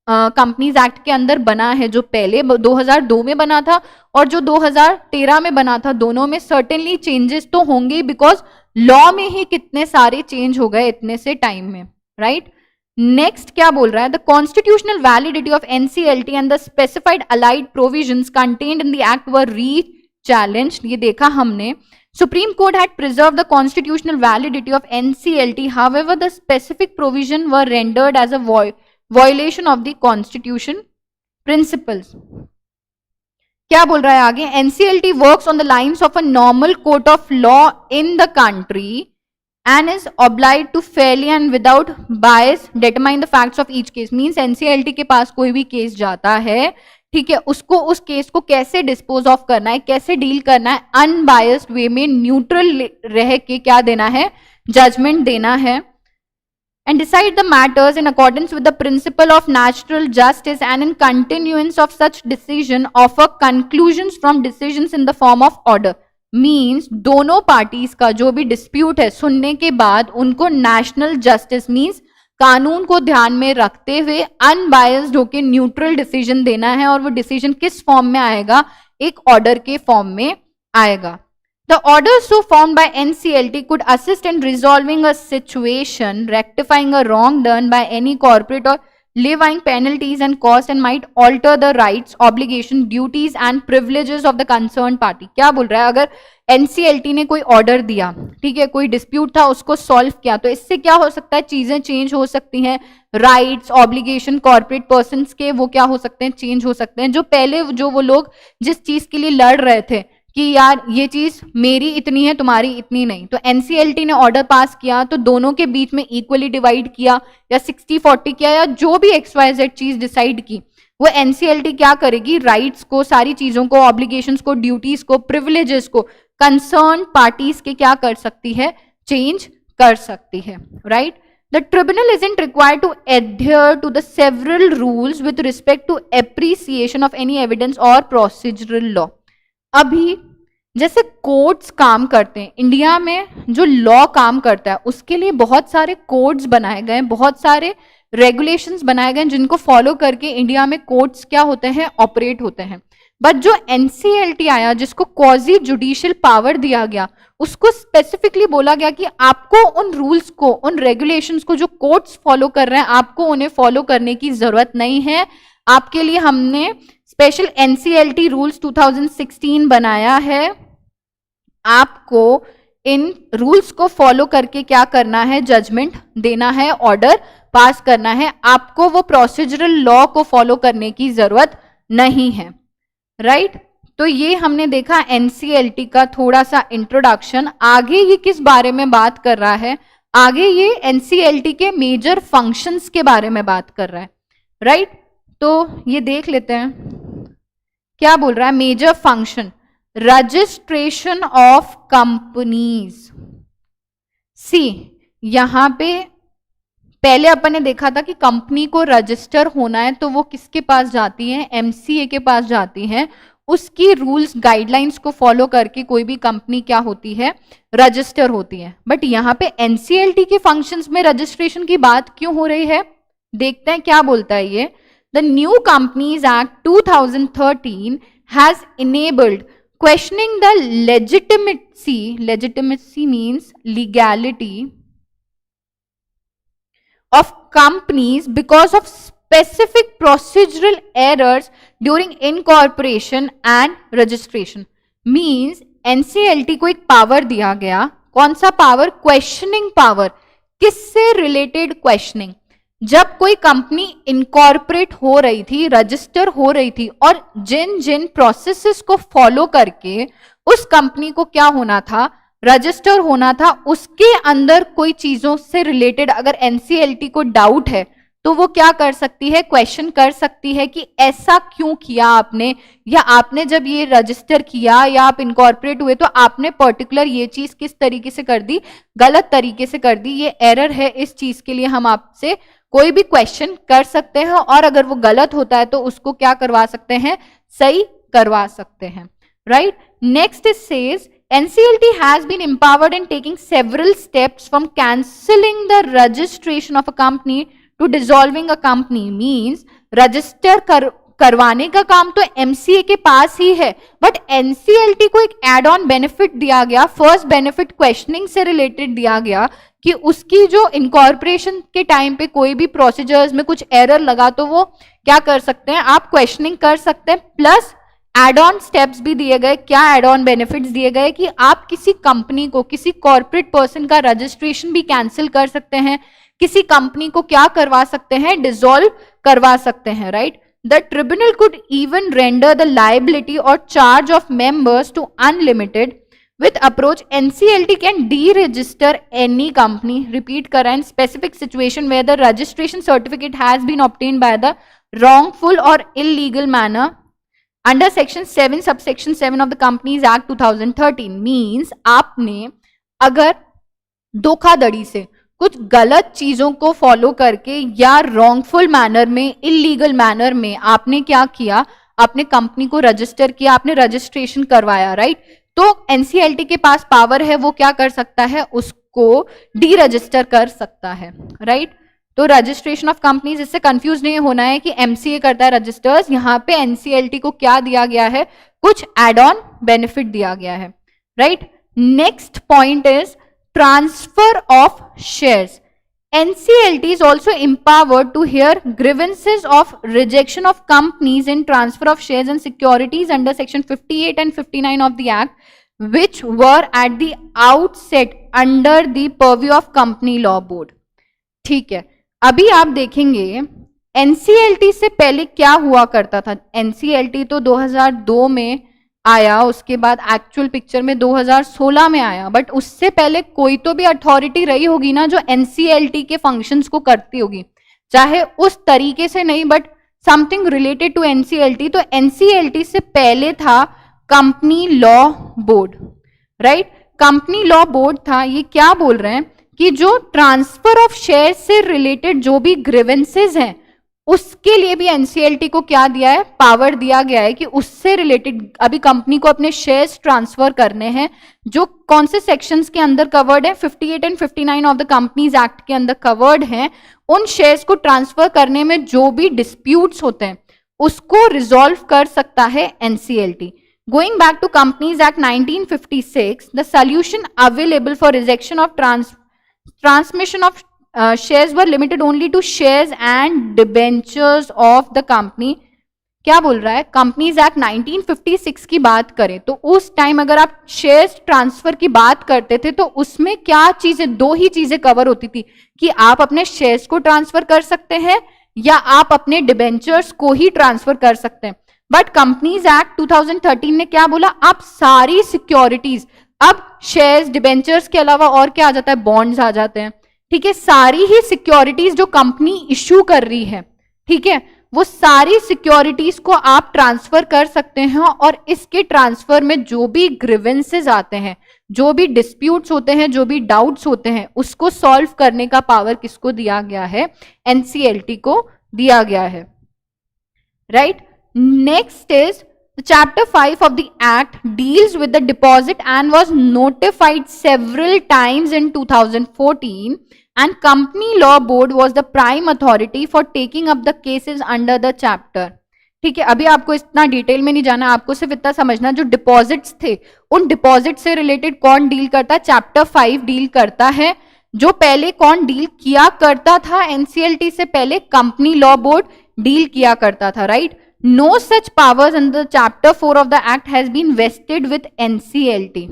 कंपनीज एक्ट के अंदर बना है, जो पहले 2002 में बना था और जो 2013 में बना था, दोनों में सर्टेनली चेंजेस तो होंगे, बिकॉज लॉ में ही कितने सारे चेंज हो गए इतने से टाइम में, राइट। नेक्स्ट क्या बोल रहा है, the constitutional validity of NCLT and the specified allied provisions contained in the act were re-challenged. ये देखा हमने, Supreme Court had preserved the constitutional validity of NCLT, however the specific provision were rendered as a violation of the constitution principles. क्या बोल रहा है आगे, NCLT works on the lines of a normal court of law in the country and is obliged to fairly and without bias determine the facts of each case. Means NCLT के पास कोई भी case जाता है, ठीक है, उसको उस case को कैसे डिस्पोज ऑफ करना है, कैसे डील करना है, अनबायस्ड वे में न्यूट्रल रह के क्या देना है, जजमेंट देना है, and decide the matters in accordance with the principle of natural justice and in continuance of such decision offer conclusions from decisions in the form of order. Means दोनों parties का जो भी डिस्प्यूट है सुनने के बाद उनको नेशनल जस्टिस मीन्स कानून को ध्यान में रखते हुए अनबायस्ड होकर न्यूट्रल डिसीजन देना है, और वो डिसीजन किस फॉर्म में आएगा, एक ऑर्डर के फॉर्म में आएगा. The orders so formed by NCLT could assist in resolving a situation, rectifying a wrong done by any corporate or levying penalties and costs, and might alter the rights, obligation, duties and privileges of the concerned party. क्या बोल रहा है, अगर NCLT ने कोई order दिया, ठीक है, कोई डिस्प्यूट था उसको सॉल्व किया, तो इससे क्या हो सकता है, चीजें चेंज हो सकती हैं, राइट्स, ऑब्लिगेशन कॉर्पोरेट पर्संस के वो क्या हो सकते हैं, चेंज हो सकते हैं. जो पहले जो वो लोग जिस चीज के लिए लड़ रहे थे कि यार ये चीज मेरी इतनी है तुम्हारी इतनी नहीं, तो एनसीएलटी ने ऑर्डर पास किया तो दोनों के बीच में इक्वली डिवाइड किया या 60-40 किया या जो भी XYZ चीज डिसाइड की, वो एनसीएलटी क्या करेगी, राइट्स को, सारी चीजों को, ऑब्लिगेशंस को, ड्यूटीज को, प्रिविलेजेस को कंसर्न पार्टीज के क्या कर सकती है, चेंज कर सकती है. Right. The tribunal isn't required to adhere to the several rules with respect to appreciation of any evidence or procedural law. अभी जैसे कोर्ट्स काम करते हैं इंडिया में, जो लॉ काम करता है उसके लिए बहुत सारे कोड्स बनाए गए हैं, बहुत सारे रेगुलेशंस बनाए गए हैं जिनको फॉलो करके इंडिया में कोर्ट्स क्या होते हैं, ऑपरेट होते हैं. बट जो एनसीएलटी आया, जिसको क्वाजी जुडिशियल पावर दिया गया, उसको स्पेसिफिकली बोला गया कि आपको उन रूल्स को, उन रेगुलेशंस को जो कोर्ट्स फॉलो कर रहे हैं, आपको उन्हें फॉलो करने की जरूरत नहीं है. आपके लिए हमने स्पेशल एनसीएलटी रूल्स 2016 बनाया है. आपको इन रूल्स को फॉलो करके क्या करना है, जजमेंट देना है, ऑर्डर पास करना है. आपको वो प्रोसीजरल लॉ को फॉलो करने की जरूरत नहीं है. राइट. तो ये हमने देखा एनसीएलटी का थोड़ा सा इंट्रोडक्शन. आगे ये किस बारे में बात कर रहा है, आगे ये एनसीएलटी के मेजर फंक्शंस के बारे में बात कर रहा है. राइट. तो ये देख लेते हैं क्या बोल रहा है. Major function, registration of companies. See, यहां पे पहले अपन ने देखा था कि कंपनी को रजिस्टर होना है तो वो किसके पास जाती है, एमसीए के पास जाती है. उसकी रूल्स गाइडलाइंस को फॉलो करके कोई भी कंपनी क्या होती है, रजिस्टर होती है. बट यहाँ पे एनसीएलटी के फंक्शंस में रजिस्ट्रेशन की बात क्यों हो रही है, देखते हैं क्या बोलता है ये. The New Companies Act 2013 has enabled questioning the legitimacy means legality of companies because of specific procedural errors during incorporation and registration. Means NCLT को एक पावर दिया गया. कौन सा पावर, क्वेश्चनिंग पावर. किससे रिलेटेड क्वेश्चनिंग, जब कोई कंपनी इनकॉर्पोरेट हो रही थी, रजिस्टर हो रही थी, और जिन जिन प्रोसेसेस को फॉलो करके उस कंपनी को क्या होना था, रजिस्टर होना था, उसके अंदर कोई चीजों से रिलेटेड अगर एनसीएलटी को डाउट है तो वो क्या कर सकती है, क्वेश्चन कर सकती है कि ऐसा क्यों किया आपने, या आपने जब ये रजिस्टर किया या आप इनकॉर्पोरेट हुए तो आपने पर्टिकुलर ये चीज किस तरीके से कर दी, गलत तरीके से कर दी, ये एरर है, इस चीज के लिए हम आपसे कोई भी क्वेश्चन कर सकते हैं, और अगर वो गलत होता है तो उसको क्या करवा सकते हैं, सही करवा सकते हैं. Right. Next is says NCLT has been empowered in taking several steps from cancelling the registration of a company to dissolving a company. Means register करवाने का काम तो MCA के पास ही है, बट NCLT को एक एड ऑन बेनिफिट दिया गया. फर्स्ट बेनिफिट क्वेश्चनिंग से रिलेटेड दिया गया कि उसकी जो इनकॉर्पोरेशन के टाइम पे कोई भी प्रोसीजर्स में कुछ एरर लगा तो वो क्या कर सकते हैं, आप क्वेश्चनिंग कर सकते हैं. प्लस एड ऑन स्टेप्स भी दिए गए. क्या एड ऑन बेनिफिट्स दिए गए कि आप किसी कंपनी को, किसी कॉर्पोरेट पर्सन का रजिस्ट्रेशन भी कैंसिल कर सकते हैं, किसी कंपनी को क्या करवा सकते हैं, डिसॉल्व करवा सकते हैं. Right. The tribunal could even render the liability or charge of members to unlimited. With approach, NCLT can deregister any company, repeat कर रहा है, in specific situation where the registration certificate has been obtained by the wrongful or illegal manner under section 7 subsection 7 of the Companies Act 2013. Means आपने अगर धोखाधड़ी से कुछ गलत चीजों को फॉलो करके या रॉन्गफुल मैनर में, इलीगल मैनर में आपने क्या किया, आपने कंपनी को रजिस्टर किया, आपने रजिस्ट्रेशन करवाया. राइट. तो एनसीएलटी के पास पावर है, वो क्या कर सकता है, उसको डी रजिस्टर कर सकता है, राइट। तो रजिस्ट्रेशन ऑफ कंपनीज, इससे कंफ्यूज नहीं होना है कि एमसीए करता है रजिस्टर्स, यहाँ पे एनसीएलटी को क्या दिया गया है, कुछ एड ऑन बेनिफिट दिया गया है, right. Next point is transfer of shares. NCLT is also empowered to hear grievances of rejection of companies in transfer of shares and securities under section 58 and 59 of the act, which were at the outset under the purview of company law board. ठीक है, अभी आप देखेंगे NCLT से पहले क्या हुआ करता था। NCLT तो 2002 में आया, उसके बाद एक्चुअल पिक्चर में 2016 में आया, बट उससे पहले कोई तो भी अथॉरिटी रही होगी ना जो एनसीएलटी के फंक्शंस को करती होगी, चाहे उस तरीके से नहीं but something related to NCLT. तो एनसीएलटी से पहले था company law board, right. Company law board था, ये क्या बोल रहे हैं कि जो ट्रांसफर ऑफ शेयर से रिलेटेड जो भी ग्रीवेंसेज हैं उसके लिए भी एनसीएलटी को क्या दिया है, पावर दिया गया है कि उससे रिलेटेड अभी कंपनी को अपने शेयर्स ट्रांसफर करने हैं, जो कौन से सेक्शंस के अंदर कवर्ड है, 58 and 59 of the companies act के अंदर कवर्ड हैं। उन शेयर्स को ट्रांसफर करने में जो भी डिस्प्यूट्स होते हैं उसको रिजॉल्व कर सकता है NCLT. Going back to Companies Act 1956, the solution available for rejection of transmission of shares were limited only to shares and debentures of the company. क्या बोल रहा है, कंपनीज एक्ट 1956 की बात करें तो उस टाइम अगर आप शेयर्स ट्रांसफर की बात करते थे तो उसमें क्या चीजें, दो ही चीजें कवर होती थी कि आप अपने शेयर्स को ट्रांसफर कर सकते हैं या आप अपने डिबेंचर्स को ही ट्रांसफर कर सकते हैं। बट कंपनीज एक्ट 2013 ने क्या बोला, आप सारी सिक्योरिटीज, अब शेयर्स डिबेंचर्स के अलावा और क्या आ जाता है, बॉन्ड्स आ जाते हैं, ठीक है, सारी ही सिक्योरिटीज जो कंपनी इश्यू कर रही है, ठीक है, वो सारी सिक्योरिटीज को आप ट्रांसफर कर सकते हैं और इसके ट्रांसफर में जो भी ग्रीवेंसेस आते हैं, जो भी डिस्प्यूट्स होते हैं, जो भी डाउट्स होते हैं, उसको सॉल्व करने का पावर किसको दिया गया है, एनसीएलटी को दिया गया है, right. Next is Chapter 5 of the Act deals with the deposit and was notified several times in 2014, and Company Law Board was the prime authority for taking up the cases under the chapter. ठीक है, अभी आपको इतना detail में नहीं जाना, आपको सिर्फ इतना समझना जो डिपॉजिट्स थे उन डिपॉजिट से रिलेटेड कौन डील करता है, चैप्टर 5 डील करता है। जो पहले कौन डील किया करता था एनसीएलटी से पहले, कंपनी लॉ बोर्ड डील किया करता था, right. No such powers under Chapter 4 of the Act has been vested with NCLT.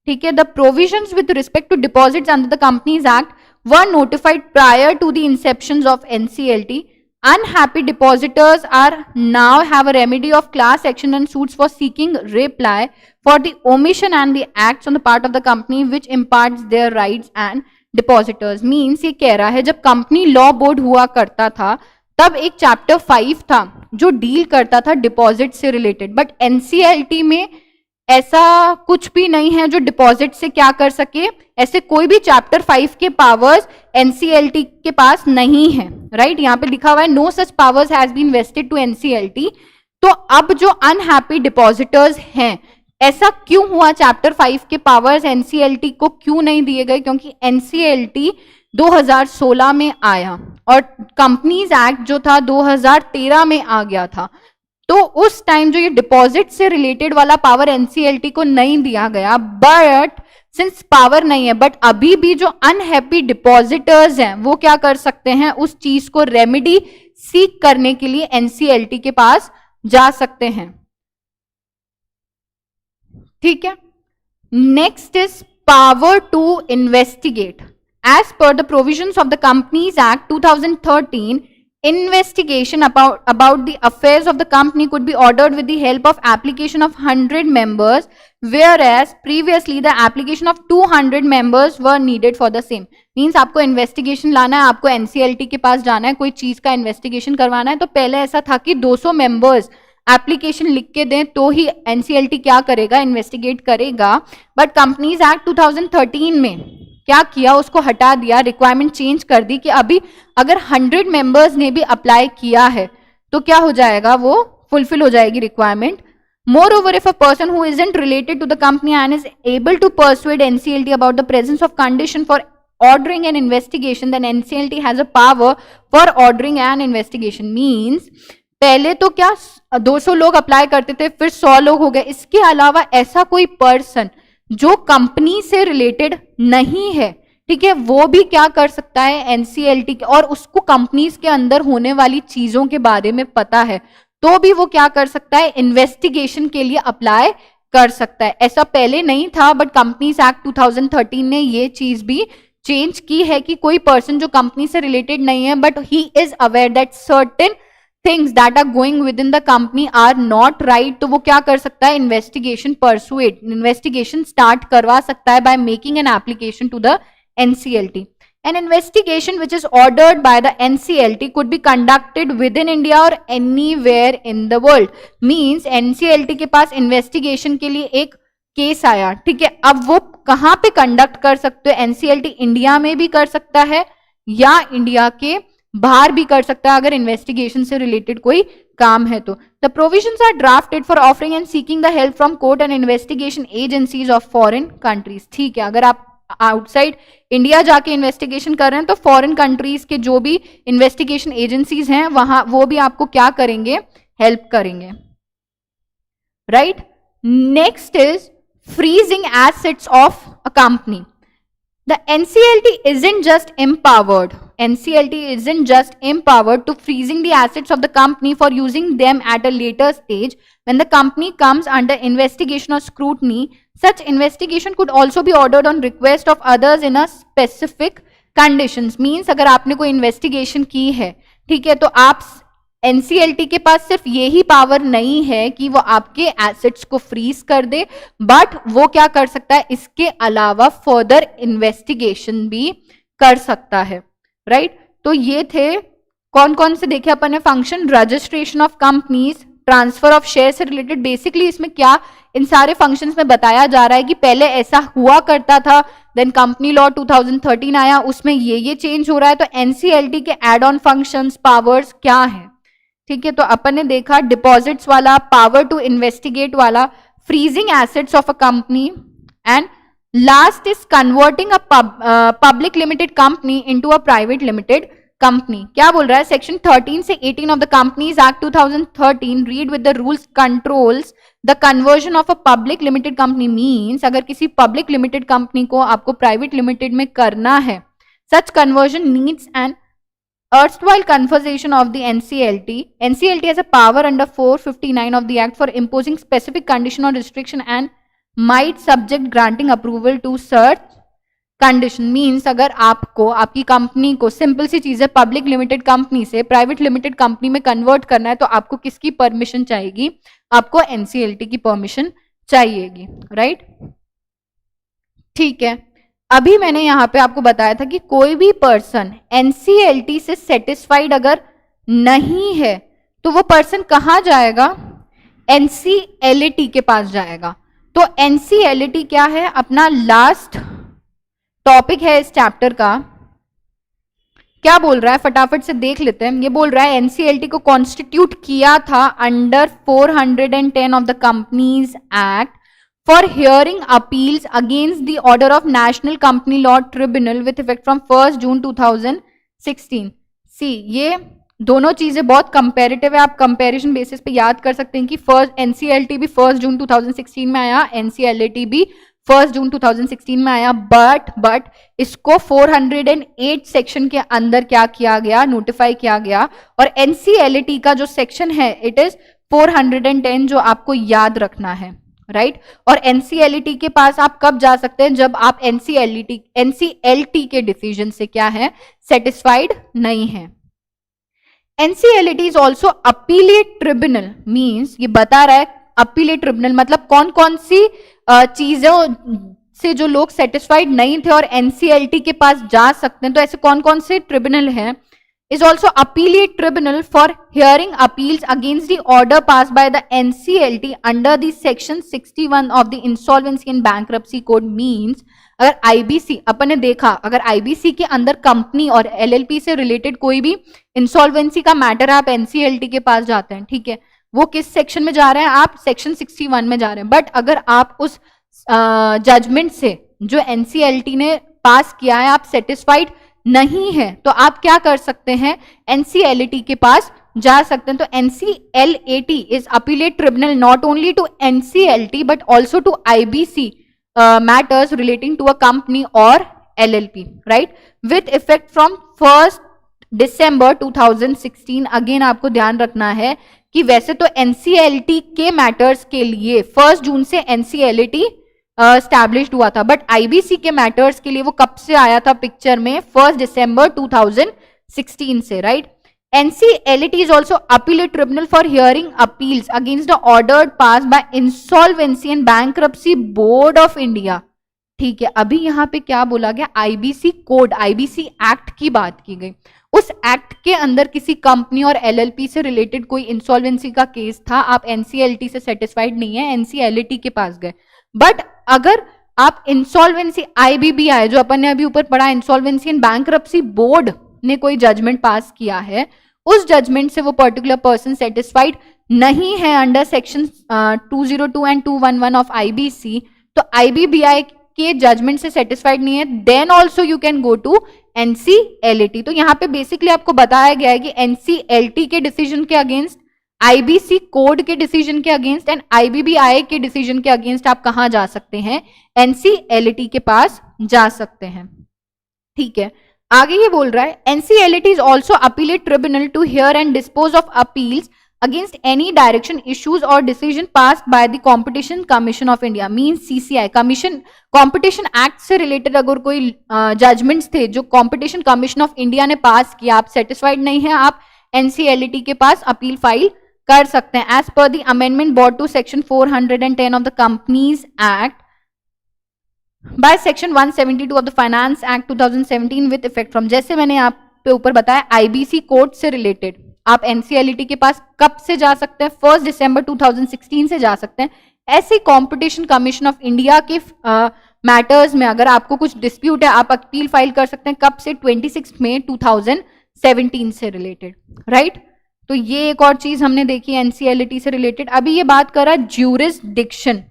ठीक है, the provisions with respect to deposits under the Companies Act were notified prior to the inceptions of NCLT. Unhappy depositors are now have a remedy of class action and suits for seeking reply for the omission and the acts on the part of the company which imparts their rights and depositors. Means ये कह रहा है जब company law board हुआ करता था तब एक चैप्टर 5 था जो डील करता था डिपॉजिट से रिलेटेड, बट एनसीएलटी में ऐसा कुछ भी नहीं है जो डिपॉजिट से क्या कर सके, ऐसे कोई भी चैप्टर 5 के पावर्स एनसीएलटी के पास नहीं है, राइट। यहाँ पे लिखा हुआ है no such powers has been vested to NCLT. तो अब जो अनहैप्पी डिपॉजिटर्स हैं, ऐसा क्यों हुआ, चैप्टर 5 के पावर्स एनसीएलटी को क्यों नहीं दिए गए, क्योंकि एनसीएलटी 2016 में आया और कंपनीज एक्ट जो था 2013 में आ गया था। तो उस टाइम जो ये डिपॉजिट से रिलेटेड वाला पावर एनसीएलटी को नहीं दिया गया, बट सिंस पावर नहीं है, बट अभी भी जो अनहैप्पी डिपॉजिटर्स हैं वो क्या कर सकते हैं, उस चीज को रेमेडी सीक करने के लिए एनसीएलटी के पास जा सकते हैं, ठीक है। Next is power to investigate. As per the provisions of the Companies Act 2013, investigation about the affairs of the company could be ordered with the help of application of 100 members, whereas previously the application of 200 members were needed for the same. Means आपको investigation लाना है, आपको NCLT के पास जाना है, कोई चीज का investigation करवाना है, तो पहले ऐसा था कि 200 members एप्लीकेशन लिख के दें तो ही एनसीएलटी क्या करेगा, इन्वेस्टिगेट करेगा। बट कंपनीज एक्ट 2013 में क्या किया, उसको हटा दिया, रिक्वायरमेंट चेंज कर दी कि अभी अगर 100 मेंबर्स ने भी अप्लाई किया है तो क्या हो जाएगा, वो फुलफिल हो जाएगी requirement. Moreover, if a person who isn't related to the company and is able to persuade NCLT about the presence of condition for ordering an investigation, then NCLT has a power for ordering an investigation. Means पहले तो क्या 200 लोग apply करते थे, फिर 100 लोग हो गए. इसके अलावा ऐसा कोई पर्सन जो कंपनी से रिलेटेड नहीं है, ठीक है, वो भी क्या कर सकता है, एनसीएलटी के, और उसको कंपनीज के अंदर होने वाली चीजों के बारे में पता है, तो भी वो क्या कर सकता है, इन्वेस्टिगेशन के लिए अप्लाई कर सकता है. ऐसा पहले नहीं था, बट कंपनीज एक्ट 2013 ने ये चीज भी चेंज की है कि कोई पर्सन जो कंपनी से रिलेटेड नहीं है but he is aware that certain things that are going with in the company are not right, तो वो क्या कर सकता है, इन्वेस्टिगेशन परसुएट, इन्वेस्टिगेशन स्टार्ट करवा सकता है by making an application to the NCLT. An investigation which is ordered by the NCLT could be conducted within India or anywhere in the world. Means NCLT के पास investigation के लिए एक case आया, ठीक है, अब वो कहाँ पे कंडक्ट कर सकते हो, NCLT इंडिया में भी कर सकता है या इंडिया के बाहर भी कर सकता है अगर इन्वेस्टिगेशन से रिलेटेड कोई काम है तो. The provisions are drafted for offering and seeking the help from court and investigation agencies of foreign countries. ठीक है, अगर आप आउटसाइड इंडिया जाके इन्वेस्टिगेशन कर रहे हैं तो फॉरेन कंट्रीज के जो भी इन्वेस्टिगेशन एजेंसीज हैं वहां वो भी आपको क्या करेंगे, हेल्प करेंगे. Right. Next is freezing assets of a company. The NCLT isn't just empowered. NCLT isn't just empowered to freezing the assets of the company for using them at a later stage when the company comes under investigation or scrutiny. Such investigation could also be ordered on request of others in a specific conditions. Means अगर आपने कोई investigation की है, ठीक है, तो आप NCLT के पास सिर्फ यही पावर नहीं है कि वो आपके एसेट्स को फ्रीज कर दे, बट वो क्या कर सकता है, इसके अलावा फर्दर इन्वेस्टिगेशन भी कर सकता है. राइट. तो ये थे कौन कौन से देखे अपन ने function, registration of companies, transfer of share से रिलेटेड. बेसिकली इसमें क्या इन सारे फंक्शंस में बताया जा रहा है कि पहले ऐसा हुआ करता था, देन कंपनी लॉ 2013 आया, उसमें ये चेंज हो रहा है. तो एनसीएलटी के एड ऑन फंक्शंस, पावर्स क्या है, ठीक है. तो अपन ने देखा डिपॉजिट्स वाला, पावर टू इन्वेस्टिगेट वाला, freezing assets of a company, and last is converting a public limited company into a private limited company. क्या बोल रहा है, सेक्शन 13 से 18 of the companies act 2013 read with the rules controls the conversion of a public limited company. Means अगर किसी public limited company को आपको private limited में करना है, such conversion needs an erstwhile conversation of the NCLT. NCLT has a power under 459 of the Act for imposing specific condition or restriction and might subject granting approval to such condition. Means अगर आपको आपकी company को, simple सी चीज है, public limited company से private limited company में convert करना है तो आपको किसकी परमिशन चाहिएगी, आपको NCLT की परमिशन चाहिएगी. राइट. ठीक है. अभी मैंने यहां पे आपको बताया था कि कोई भी पर्सन एनसीएलटी से सेटिस्फाइड अगर नहीं है तो वो पर्सन कहां जाएगा, एनसीएलटी के पास जाएगा. तो एनसीएलटी क्या है, अपना लास्ट टॉपिक है इस चैप्टर का. क्या बोल रहा है फटाफट से देख लेते हैं. ये बोल रहा है एनसीएलटी को कॉन्स्टिट्यूट किया था under 410 of the companies act for hearing appeals against the order of National Company Law Tribunal with effect from 1st June 2016. See, ये दोनों चीजें बहुत कंपेरेटिव है, आप कंपैरिजन बेसिस पे याद कर सकते हैं कि फर्स्ट एनसीएलटी भी 1 जून 2016 में आया, एनसीएलटी भी 1 जून 2016 में आया, बट इसको 408 सेक्शन के अंदर क्या किया गया, नोटिफाई किया गया. और एनसीएलटी का जो सेक्शन है इट इज 410 जो आपको याद रखना है. राइट. और एनसीएलटी के पास आप कब जा सकते हैं, जब आप एनसीएलटी के डिसीजन से क्या है, सेटिस्फाइड नहीं है. NCLT is also appellate tribunal. Means ये बता रहा है अपीलेट ट्रिब्यूनल मतलब कौन कौन सी चीजों से जो लोग सेटिस्फाइड नहीं थे और एनसीएलटी के पास जा सकते हैं. तो ऐसे कौन कौन से ट्रिब्यूनल हैं, is also appellate tribunal for hearing appeals against the order passed by the NCLT under the section 61 of the Insolvency and Bankruptcy Code. Means अगर IBC अपन ने देखा, अगर IBC के अंदर कंपनी और LLP से रिलेटेड कोई भी इंसॉल्वेंसी का मैटर आप NCLT के पास जाते हैं, ठीक है, वो किस सेक्शन में जा रहे हैं, आप सेक्शन 61 में जा रहे हैं। बट अगर आप उस जजमेंट से जो एनसीएलटी ने पास किया है आप सेटिस्फाइड नहीं है, तो आप क्या कर सकते हैं, एनसीएलटी के पास जा सकते हैं। तो NCLAT is appellate tribunal not only to NCLT but also to IBC matters relating to a company और LLP, right, with effect from 1 December 2016। Again आपको ध्यान रखना है कि वैसे तो एनसीएलटी के मैटर्स के लिए 1 जून से एनसीएलटी स्टैब्लिश्ड हुआ था, बट आईबीसी के मैटर्स के लिए वो कब से आया था पिक्चर में, 1 दिसंबर 2016 से, right. NCLT is also appellate tribunal for hearing appeals against the order passed by Insolvency and Bankruptcy Board of India। ठीक है, अभी यहाँ पे क्या बोला गया, आईबीसी कोड, आईबीसी एक्ट की बात की गई। उस एक्ट के अंदर किसी कंपनी और एलएलपी से रिलेटेड कोई इंसॉल्वेंसी का केस था, आप एनसीएलटी से सेटिस्फाइड नहीं है, एनसीएलटी के पास गए। बट अगर आप इंसॉल्वेंसी आईबीबीआई, जो अपन ने अभी ऊपर पढ़ा, इंसॉल्वेंसी एंड बैंक्रप्सी बोर्ड ने कोई जजमेंट पास किया है, उस जजमेंट से वो पर्टिकुलर पर्सन सेटिस्फाइड नहीं है under section 202 and 211 of IBC, तो आईबीबीआई के जजमेंट से सेटिस्फाइड नहीं है, then also you can go to NCLT. तो यहाँ पे बेसिकली आपको बताया गया है कि एनसीएलटी के डिसीजन के अगेंस्ट, आईबीसी कोड के डिसीजन के अगेंस्ट एंड आईबीबीआई के डिसीजन के अगेंस्ट आप कहां जा सकते हैं, एनसीएलटी के पास जा सकते हैं। ठीक है, आगे ये बोल रहा है NCLT is also appellate tribunal to hear and dispose of appeals against any direction issues और decision passed by the competition commission of India, means CCI, commission competition act से रिलेटेड अगर कोई जजमेंट्स थे जो कॉम्पिटिशन कमीशन ऑफ इंडिया ने पास किया, आप satisfied नहीं है, आप एनसीएलटी के पास अपील फाइल कर सकते हैं as per the amendment bought to section 410 of the companies act by section 172 of the finance act 2017 with effect from, जैसे मैंने आप पे ऊपर बताया आईबीसी कोड से रिलेटेड आप एनसीएलटी के पास कब से जा सकते हैं, 1 दिसंबर 2016 से जा सकते हैं। ऐसे कॉम्पिटिशन कमीशन ऑफ इंडिया के मैटर्स में अगर आपको कुछ डिस्प्यूट है, आप अपील फाइल कर सकते हैं, कब से, 26 मई 2017 से रिलेटेड, राइट। तो ये एक और चीज हमने देखी एनसीएलटी से रिलेटेड। अभी ये बात कर रहा है ज्यूरिसडिक्शन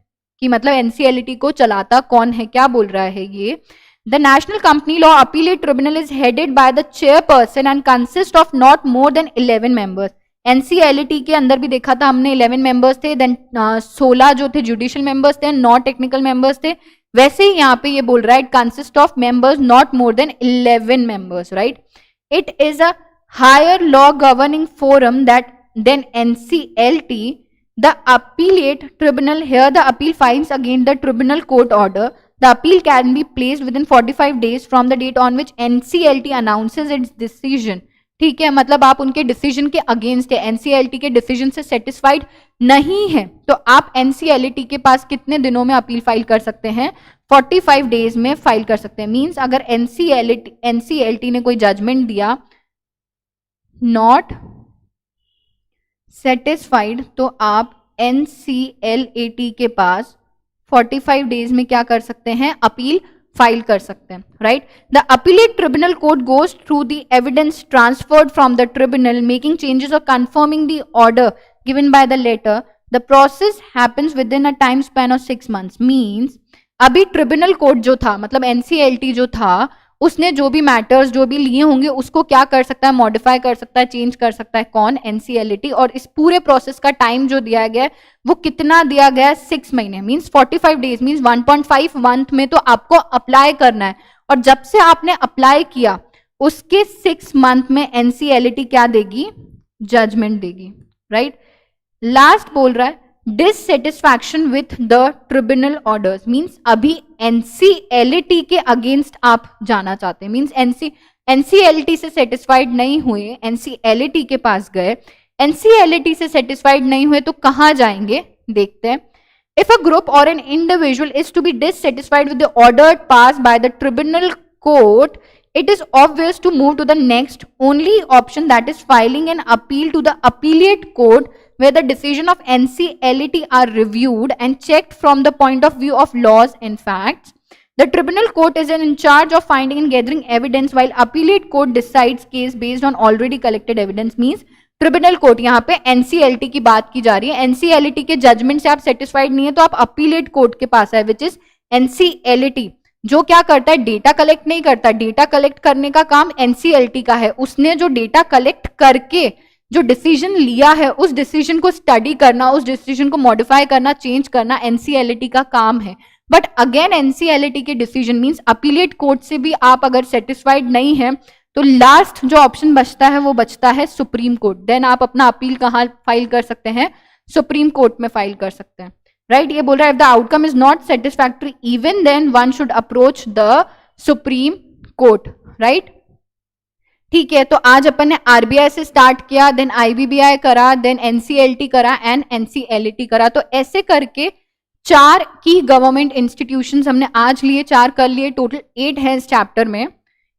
कि मतलब एनसीएलटी को चलाता कौन है, क्या बोल रहा है ये। The national company law appellate tribunal is headed by the chairperson and consist of not more than 11 members. NCLT के अंदर भी देखा था हमने 11 मेंबर्स थे, देन 16 जो थे जुडिशियल मेंबर्स थे, नॉट टेक्निकल मेंबर्स थे। वैसे ही यहाँ पे ये बोल रहा है it consist of members not more than 11 members, right. It is a higher law governing forum than NCLT. The appellate tribunal here the appeal files against the tribunal court order. The appeal can be placed within 45 days from the date on which NCLT announces its decision. ठीक है, मतलब आप उनके decision के against है, NCLT के decision से satisfied नहीं है, तो आप एनसीएलटी के पास कितने दिनों में अपील फाइल कर सकते हैं, 45 डेज में फाइल कर सकते हैं। मींस अगर एनसीएलटी ने कोई जजमेंट दिया नॉट सेटिस्फाइड, तो आप एनसीएलटी के पास 45 डेज में क्या कर सकते हैं, अपील फाइल कर सकते हैं, right. The appellate tribunal court goes through the evidence transferred from the tribunal making changes और conforming the order given by the letter. The process happens within a time span of 6 months। Means अभी tribunal court जो था, मतलब NCLT जो था, उसने जो भी मैटर्स जो भी लिए होंगे उसको क्या कर सकता है, मॉडिफाई कर सकता है, चेंज कर सकता है, कौन, एनसीएलटी। और इस पूरे प्रोसेस का टाइम जो दिया गया है वो कितना दिया गया है, 6 महीने, मींस 45 डेज, मींस 1.5 मंथ में तो आपको अप्लाई करना है। और जब से आपने अप्लाई किया उसके 6 मंथ में एनसीएलटी क्या देगी, जजमेंट देगी, राइट। लास्ट बोल रहा है dissatisfaction with the tribunal orders, means अभी एनसीएलटी के अगेंस्ट आप जाना चाहते हैं, मींस एनसीएलटी से सेटिस्फाइड नहीं हुए, एनसीएलटी के पास गए, एनसीएलटी से सेटिस्फाइड नहीं हुए तो कहां जाएंगे, देखते हैं। इफ अ ग्रुप और an individual is to be dissatisfied with the order pass by the tribunal court, it is obvious to move to the next only option, that is filing an appeal to the appellate court where the decision of NCLT are reviewed and checked from the point of view of laws and facts. The tribunal court is in charge of finding and gathering evidence while appellate court decides case based on already collected evidence. Means tribunal court, यहाँ पे NCLT की बात की जा रही है। NCLT के judgement से आप सेटिस्फाइड नहीं है तो आप अपीलेट कोर्ट के पास है, विच इज एनसीएलटी, जो क्या करता है, डेटा कलेक्ट नहीं करता। डेटा कलेक्ट करने का काम एनसीएलटी का है। उसने जो डेटा कलेक्ट करके जो डिसीजन लिया है, उस डिसीजन को स्टडी करना, उस डिसीजन को मॉडिफाई करना, चेंज करना एनसीएलटी का काम है। बट अगेन एनसीएलटी के डिसीजन मींस अपीलेट कोर्ट से भी आप अगर सेटिस्फाइड नहीं है तो लास्ट जो ऑप्शन बचता है वो बचता है सुप्रीम कोर्ट। देन आप अपना अपील कहाँ फाइल कर सकते हैं, सुप्रीम कोर्ट में फाइल कर सकते हैं, राइट। ये बोल रहा है if the outcome is not satisfactory even then one should approach the supreme court, right. ठीक है, तो आज अपन ने आरबीआई से स्टार्ट किया, देन आईबीबीआई करा, देन एनसीएलटी करा एंड एनसीएलटी करा। तो ऐसे करके 4 की गवर्नमेंट इंस्टीट्यूशंस हमने आज लिए, 4 कर लिए, टोटल 8 है इस चैप्टर में।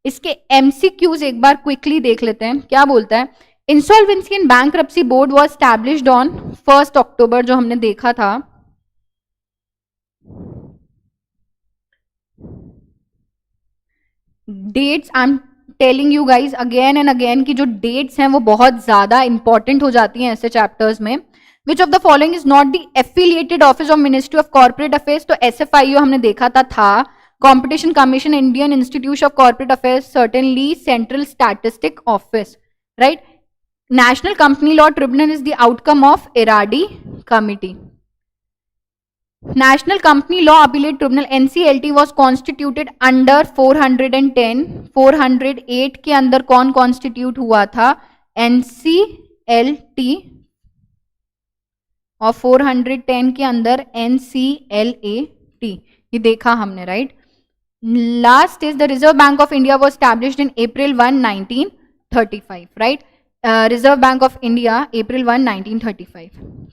इसके एमसीक्यूज एक बार क्विकली देख लेते हैं, क्या बोलता है। Insolvency and bankruptcy board was established on 1 October, जो हमने देखा था। Dates I am telling you guys again and again की जो डेट्स हैं वो बहुत ज्यादा इंपॉर्टेंट हो जाती हैं ऐसे चैप्टर्स में। Which of the following is not the affiliated office of ministry of corporate affairs, तो एसएफआईओ हमने देखा था competition commission, Indian institute of corporate affairs, certainly central statistic office, right. National company law tribunal is the outcome of Eradi committee. National Company Law Appellate Tribunal NCLT was constituted under 410, 408 के अंदर कौन constitute हुआ था, NCLT, और 410 के अंदर NCLAT, ये देखा हमने, right. Last is the reserve bank of India was established in April 1, 1935, right. Reserve bank of India April 1, 1935।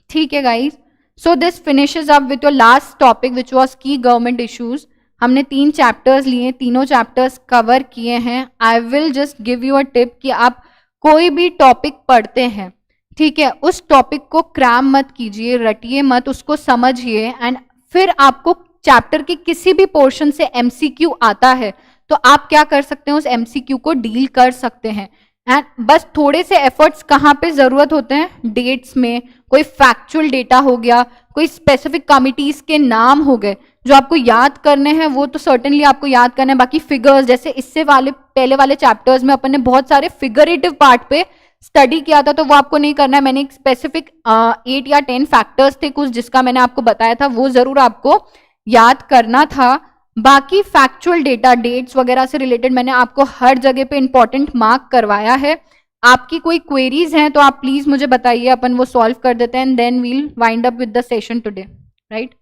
ठीक है guys, so this finishes up with your last topic which was की government issues. हमने 3 chapters लिए, तीनों chapters cover किए हैं। I will just give you a tip कि आप कोई भी टॉपिक पढ़ते हैं, ठीक है, उस टॉपिक को क्रैम मत कीजिए, रटिए मत, उसको समझिए, एंड फिर आपको चैप्टर के किसी भी पोर्शन से एमसीक्यू आता है तो आप क्या कर सकते हैं, उस एमसीक्यू को डील कर सकते हैं। एंड बस थोड़े से एफर्ट्स कहाँ पे जरूरत होते हैं, डेट्स में, कोई फैक्चुअल डेटा हो गया, कोई स्पेसिफिक कमिटीज के नाम हो गए जो आपको याद करने हैं, वो तो सर्टेनली आपको याद करना है। बाकी फिगर्स, जैसे इससे वाले पहले वाले चैप्टर्स में अपन ने बहुत सारे फिगरेटिव पार्ट पे स्टडी किया था, तो वो आपको नहीं करना है। मैंने एक स्पेसिफिक 8 या 10 फैक्टर्स थे कुछ जिसका मैंने आपको बताया था, वो जरूर आपको याद करना था। बाकी फैक्चुअल डेटा, डेट्स वगैरह से रिलेटेड मैंने आपको हर जगह पे इंपॉर्टेंट मार्क करवाया है। आपकी कोई क्वेरीज हैं तो आप प्लीज मुझे बताइए, अपन वो सॉल्व कर देते हैं, then we'll wind up with the session today, right.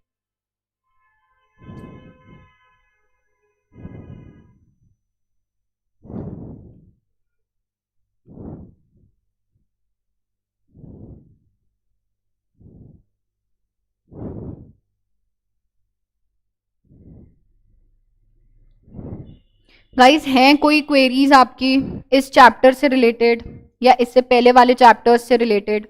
Guys, हैं कोई क्वेरीज आपकी इस चैप्टर से रिलेटेड या इससे पहले वाले चैप्टर्स से रिलेटेड?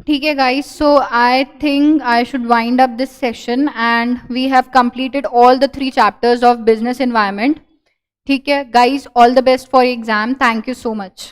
ठीक है guys, so I think I should wind up this session and we have completed all the 3 chapters of business environment. ठीक है guys, all the best for your exam. Thank you so much.